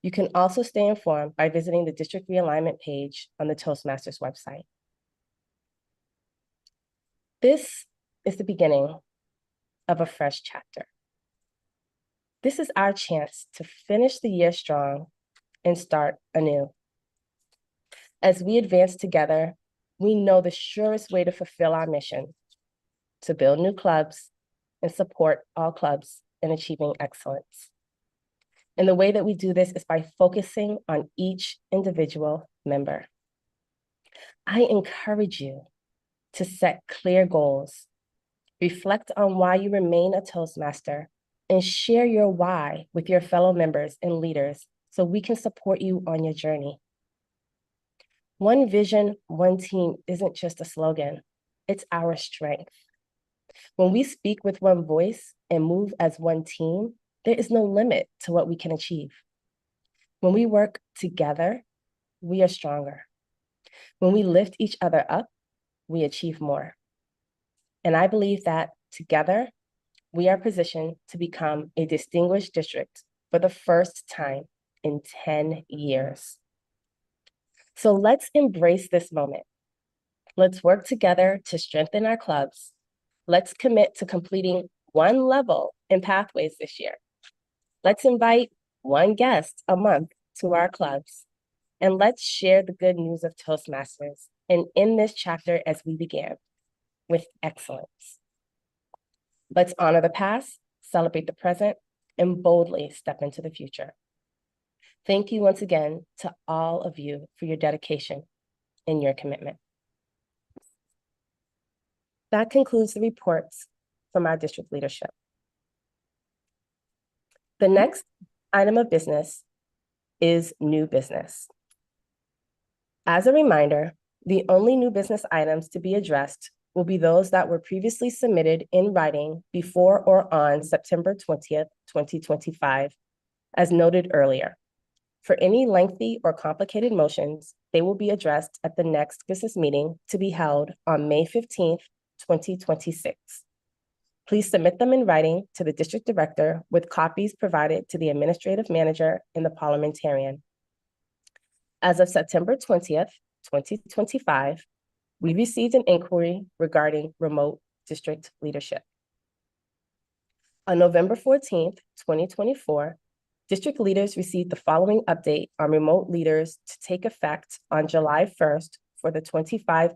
You can also stay informed by visiting the district realignment page on the Toastmasters website. This is the beginning of a fresh chapter. This is our chance to finish the year strong and start anew. As we advance together, we know the surest way to fulfill our mission, to build new clubs and support all clubs in achieving excellence. And the way that we do this is by focusing on each individual member. I encourage you to set clear goals, reflect on why you remain a Toastmaster, and share your why with your fellow members and leaders so we can support you on your journey. One vision, one team isn't just a slogan, it's our strength. When we speak with one voice and move as one team, there is no limit to what we can achieve. When we work together, we are stronger. When we lift each other up, we achieve more. And I believe that together, we are positioned to become a distinguished district for the first time in 10 years. So let's embrace this moment. Let's work together to strengthen our clubs. Let's commit to completing one level in Pathways this year. Let's invite one guest a month to our clubs. And let's share the good news of Toastmasters and end this chapter as we began, with excellence. Let's honor the past, celebrate the present, and boldly step into the future. Thank you once again to all of you for your dedication and your commitment. That concludes the reports from our district leadership. The next item of business is new business. As a reminder, the only new business items to be addressed will be those that were previously submitted in writing before or on September 20th, 2025, as noted earlier. For any lengthy or complicated motions, they will be addressed at the next business meeting to be held on May 15th, 2026. Please submit them in writing to the district director with copies provided to the administrative manager and the parliamentarian. As of September 20th, 2025, we received an inquiry regarding remote district leadership. On November 14th, 2024, district leaders received the following update on remote leaders to take effect on July 1st for the 25-26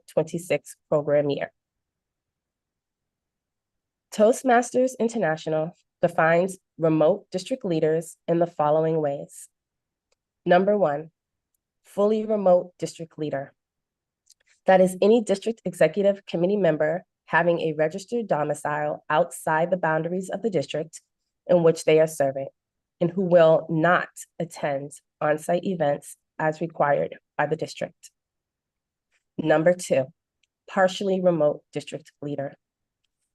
program year. Toastmasters International defines remote district leaders in the following ways. Number one, fully remote district leader. That is any district executive committee member having a registered domicile outside the boundaries of the district in which they are serving and who will not attend on-site events as required by the district. Number two, partially remote district leader.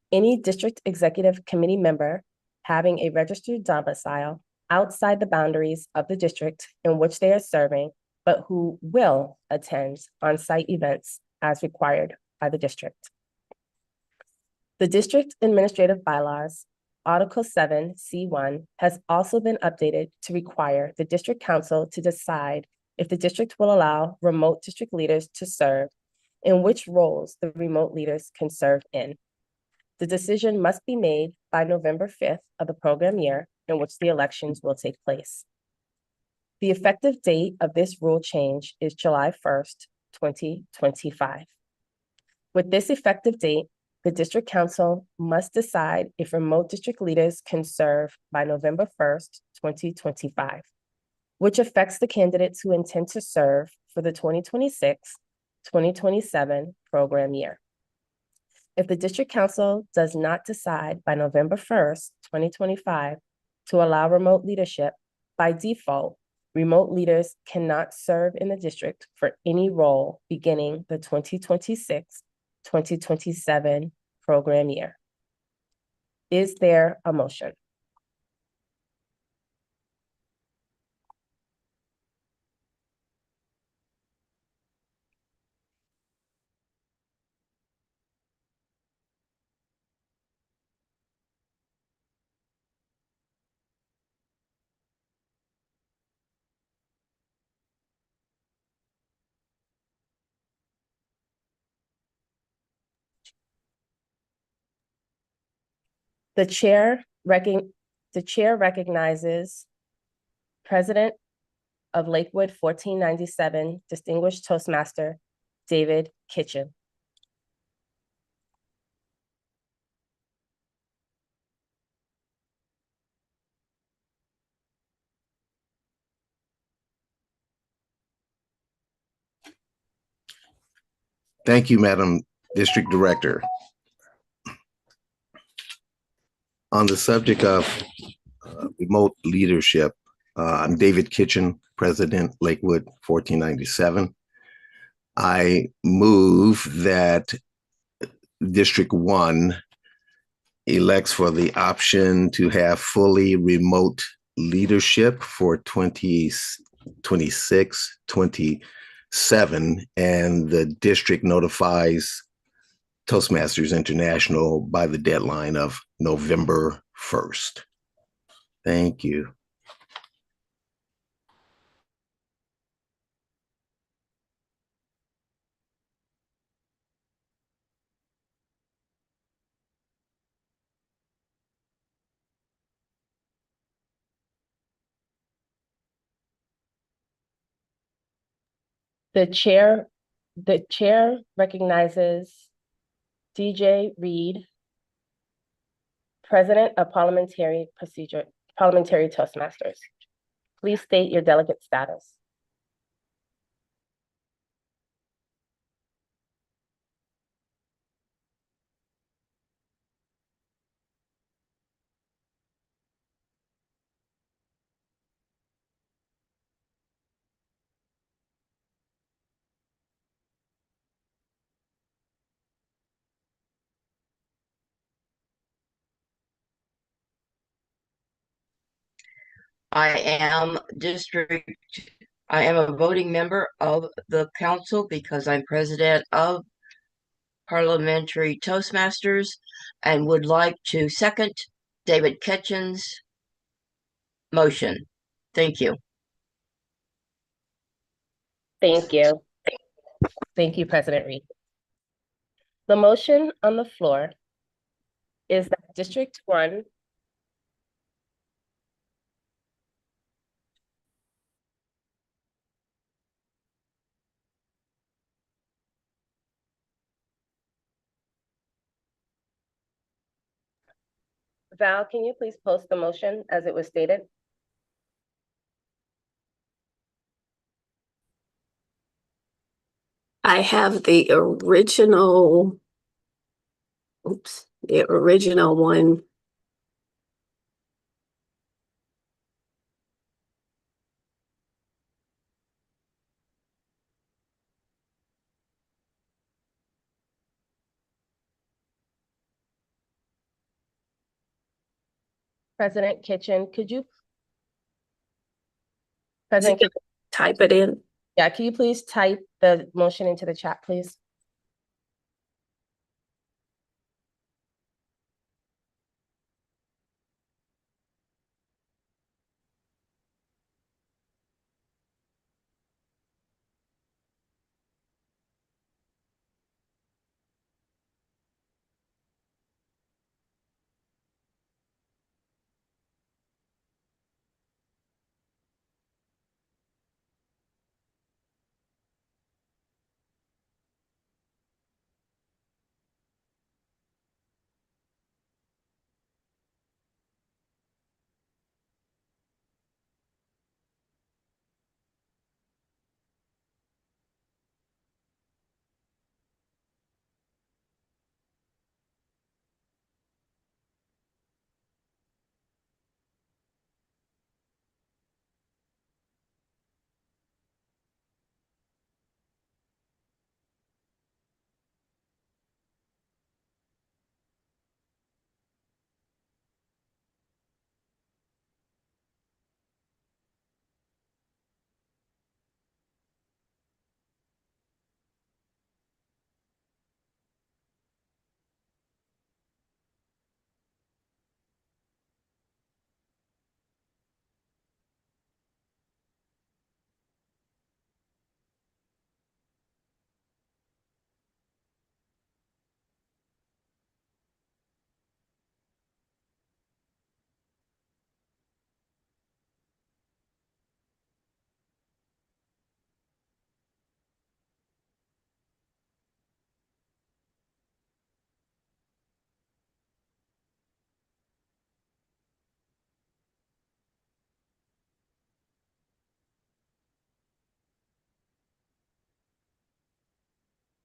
Any district executive committee member having a registered domicile outside the boundaries of the district in which they are serving, but who will attend on-site events as required by the district. The district administrative bylaws, Article 7, C1, has also been updated to require the district council to decide if the district will allow remote district leaders to serve and which roles the remote leaders can serve in. The decision must be made by November 5th of the program year in which the elections will take place. The effective date of this rule change is July 1st, 2025. With this effective date, the district council must decide if remote district leaders can serve by November 1st, 2025, which affects the candidates who intend to serve for the 2026-2027 program year. If the district council does not decide by November 1st, 2025, to allow remote leadership, by default, remote leaders cannot serve in the district for any role beginning the 2026-2027 program year. Is there a motion? The chair recognizes President of Lakewood 1497 Distinguished Toastmaster, David Kitchen. Thank you, Madam District Director. On the subject of remote leadership, I'm David Kitchen, President, Lakewood 1497. I move that District 1 elects for the option to have fully remote leadership for 2026, 27, and the district notifies Toastmasters International by the deadline of November 1st. Thank you. The chair recognizes DJ Reed, President of Parliamentary Toastmasters. Please state your delegate status. I am a voting member of the council because I'm president of Parliamentary Toastmasters and would like to second David Ketchin's motion. Thank you. Thank you. Thank you, President Reed. The motion on the floor is that District 1 Val, can you please post the motion as it was stated? I have the original, the original one. President Kitchen, could you? You President, can type it in. yeah, can you please type the motion into the chat, please?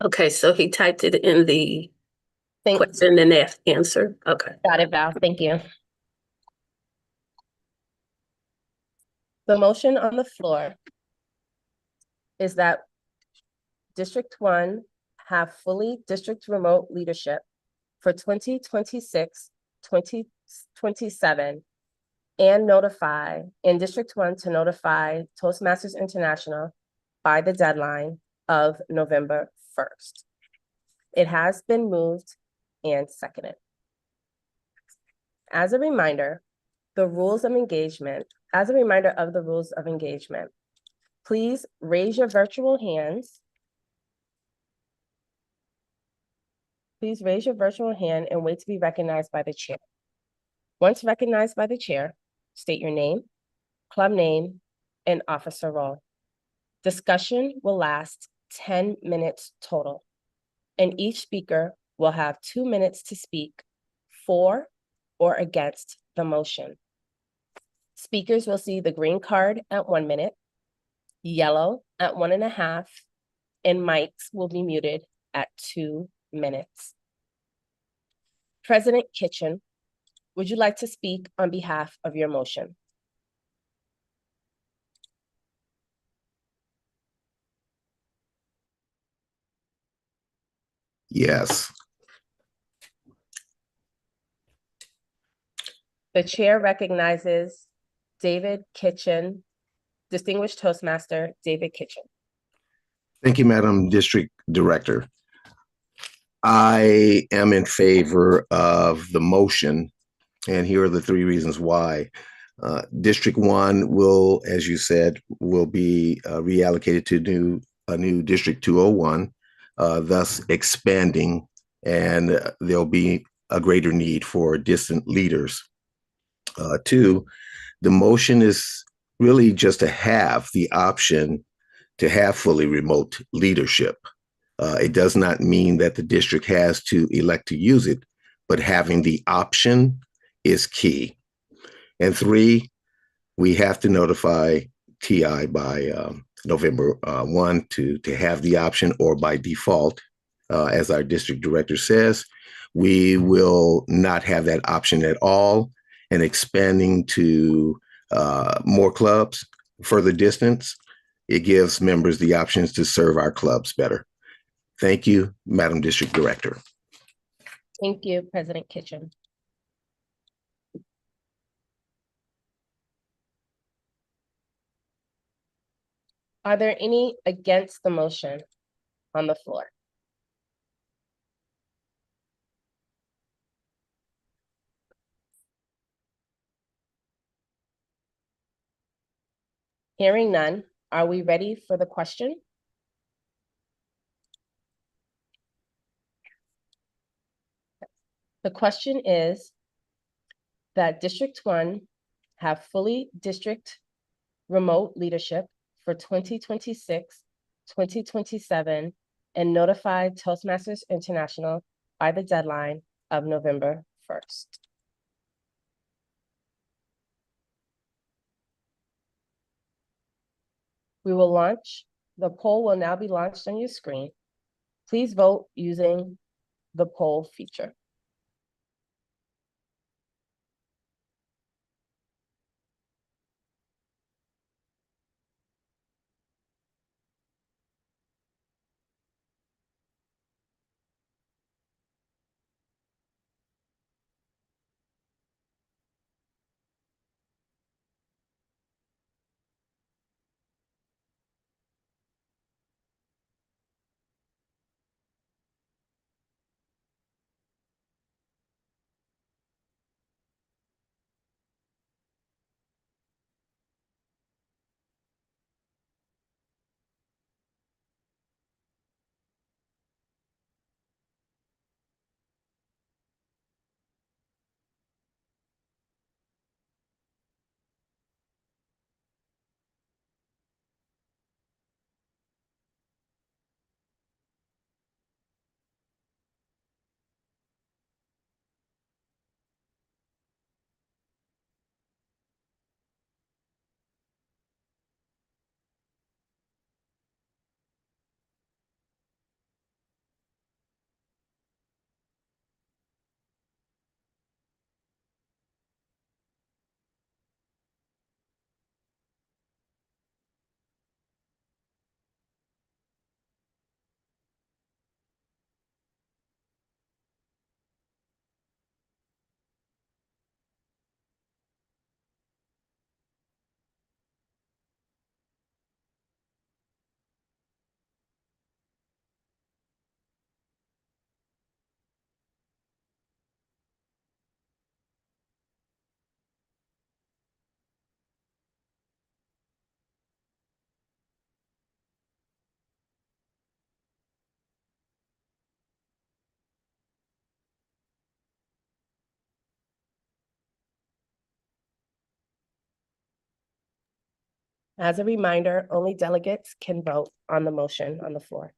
Okay, so he typed it in the question and answer. Okay. Got it, Val. Thank you. The motion on the floor is that District 1 have fully district remote leadership for 2026, 2027, and District 1 to notify Toastmasters International by the deadline of November 1st. It has been moved and seconded. As a reminder of the rules of engagement, please raise your virtual hands. Please raise your virtual hand and wait to be recognized by the chair. Once recognized by the chair, state your name, club name, and officer role. Discussion will last 10 minutes total, and each speaker will have 2 minutes to speak for or against the motion. Speakers will see the green card at 1 minute, yellow at 1.5, and mics will be muted at 2 minutes. President Kitchen, would you like to speak on behalf of your motion? Yes. The chair recognizes David Kitchen, Distinguished Toastmaster David Kitchen. Thank you, Madam District Director. I am in favor of the motion, and here are the three reasons why. District 1 will, as you said, will be reallocated to a new District 201, thus expanding, and there'll be a greater need for distant leaders. 2, the motion is really just to have the option to have fully remote leadership. It does not mean that the district has to elect to use it, but having the option is key. And 3, we have to notify TI by November 1 to have the option, or by default, as our district director says, we will not have that option at all. And expanding to more clubs, further distance, it gives members the options to serve our clubs better. Thank you, Madam District Director. Thank you, President Kitchen. Are there any against the motion on the floor? Hearing none, are we ready for the question? The question is that District 1 have fully district remote leadership for 2026, 2027, and notify Toastmasters International by the deadline of November 1st. The poll will now be launched on your screen. Please vote using the poll feature. As a reminder, only delegates can vote on the motion on the floor.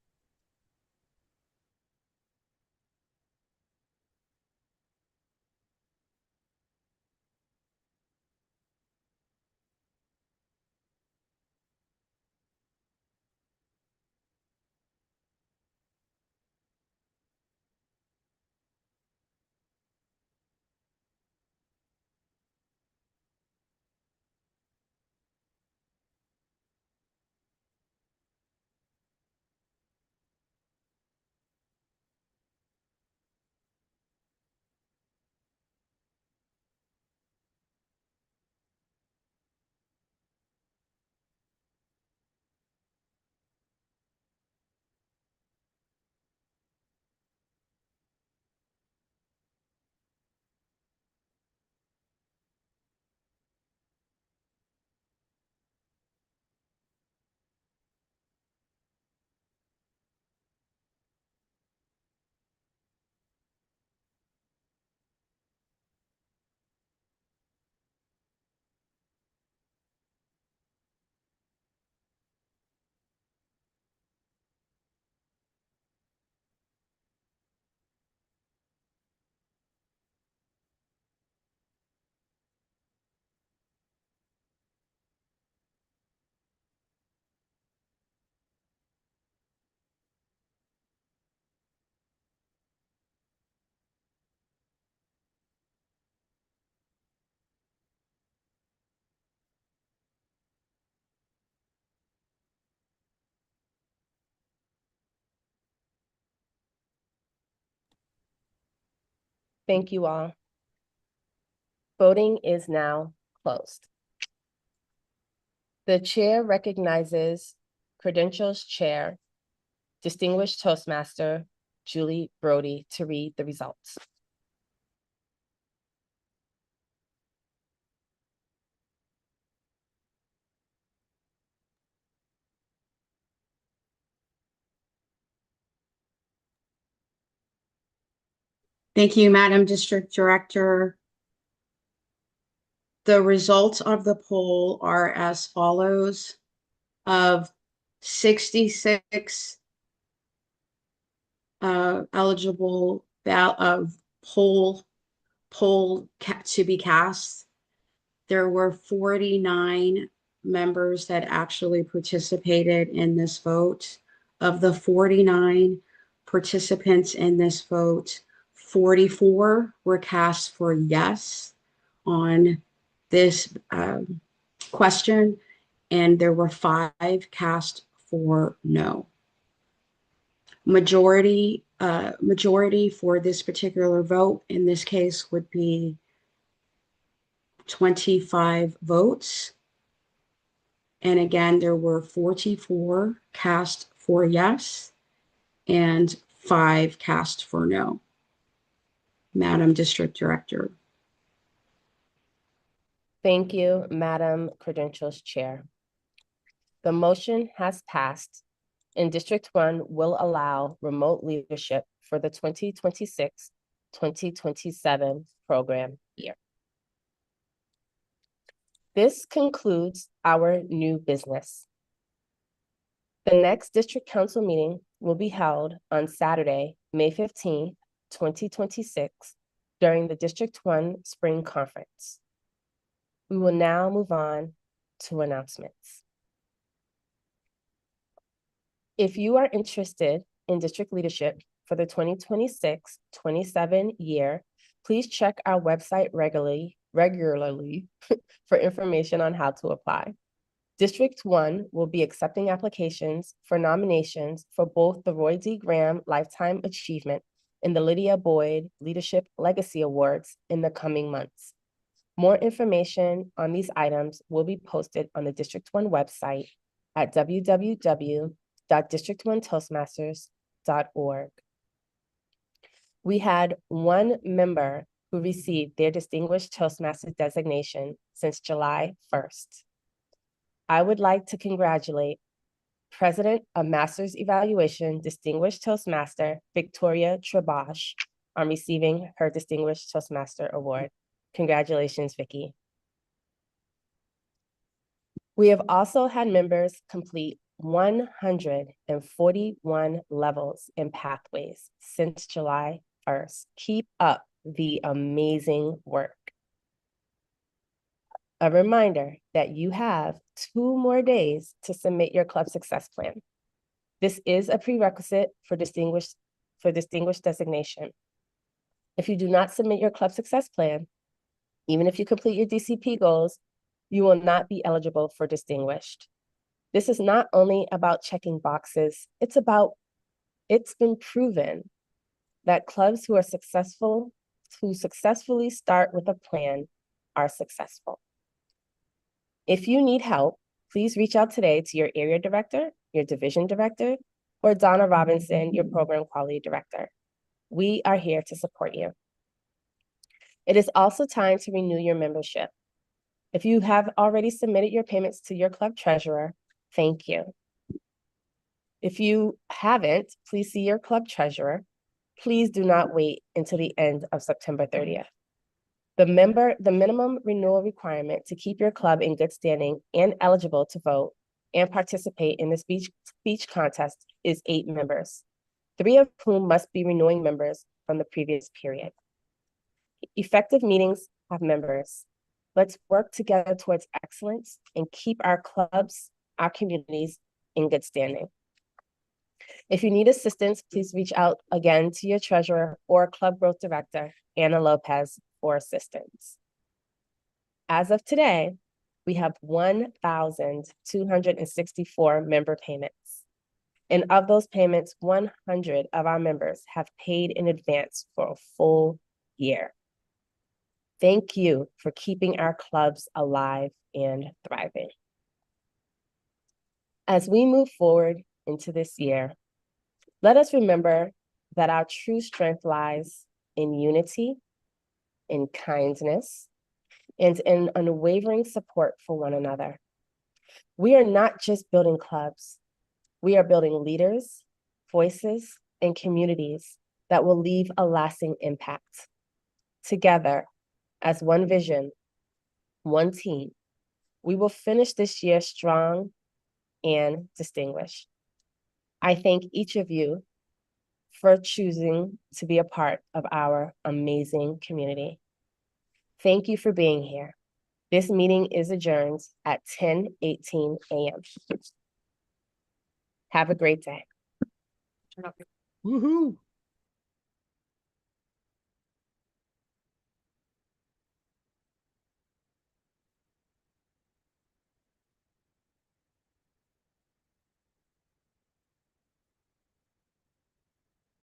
Thank you all. Voting is now closed. The chair recognizes Credentials Chair, Distinguished Toastmaster Julie Brody, to read the results. Thank you, Madam District Director. The results of the poll are as follows. Of 66 eligible poll to be cast, there were 49 members that actually participated in this vote. Of the 49 participants in this vote, 44 were cast for yes on this question, and there were 5 cast for no. Majority for this particular vote in this case would be 25 votes. And again, there were 44 cast for yes and 5 cast for no. Madam District Director. Thank you, Madam Credentials Chair. The motion has passed, and District 1 will allow remote leadership for the 2026-2027 program year. This concludes our new business. The next District Council meeting will be held on Saturday, May 15th, 2026, during the District 1 Spring Conference. We will now move on to announcements. If you are interested in district leadership for the 2026-27 year, please check our website regularly for information on how to apply. District 1 will be accepting applications for nominations for both the Roy D. Graham Lifetime Achievement and the Lydia Boyd Leadership Legacy Awards in the coming months. More information on these items will be posted on the District 1 website at www.district1toastmasters.org. We had 1 member who received their Distinguished Toastmaster designation since July 1st. I would like to congratulate President of Masters Evaluation Distinguished Toastmaster Victoria Trebash on receiving her Distinguished Toastmaster Award. Congratulations, Vicki. We have also had members complete 141 levels in Pathways since July 1st. Keep up the amazing work. A reminder that you have 2 more days to submit your club success plan. This is a prerequisite for distinguished designation. If you do not submit your club success plan, even if you complete your DCP goals, you will not be eligible for distinguished. This is not only about checking boxes, it's been proven that clubs who successfully start with a plan are successful. If you need help, please reach out today to your area director, your division director, or Donna Robinson, your program quality director. We are here to support you. It is also time to renew your membership. If you have already submitted your payments to your club treasurer, thank you. If you haven't, please see your club treasurer. Please do not wait until the end of September 30th. The minimum renewal requirement to keep your club in good standing and eligible to vote and participate in the speech contest is 8 members, 3 of whom must be renewing members from the previous period. Effective meetings have members. Let's work together towards excellence and keep our clubs, our communities in good standing. If you need assistance, please reach out again to your treasurer or club growth director, Anna Lopez, for assistance. As of today, we have 1,264 member payments. And of those payments, 100 of our members have paid in advance for a full year. Thank you for keeping our clubs alive and thriving. As we move forward into this year, let us remember that our true strength lies in unity, in kindness, and in unwavering support for one another. We are not just building clubs, we are building leaders, voices, and communities that will leave a lasting impact. Together, as one vision, one team, we will finish this year strong and distinguished. I thank each of you for choosing to be a part of our amazing community. Thank you for being here. This meeting is adjourned at 10:18 a.m. Have a great day. Woohoo!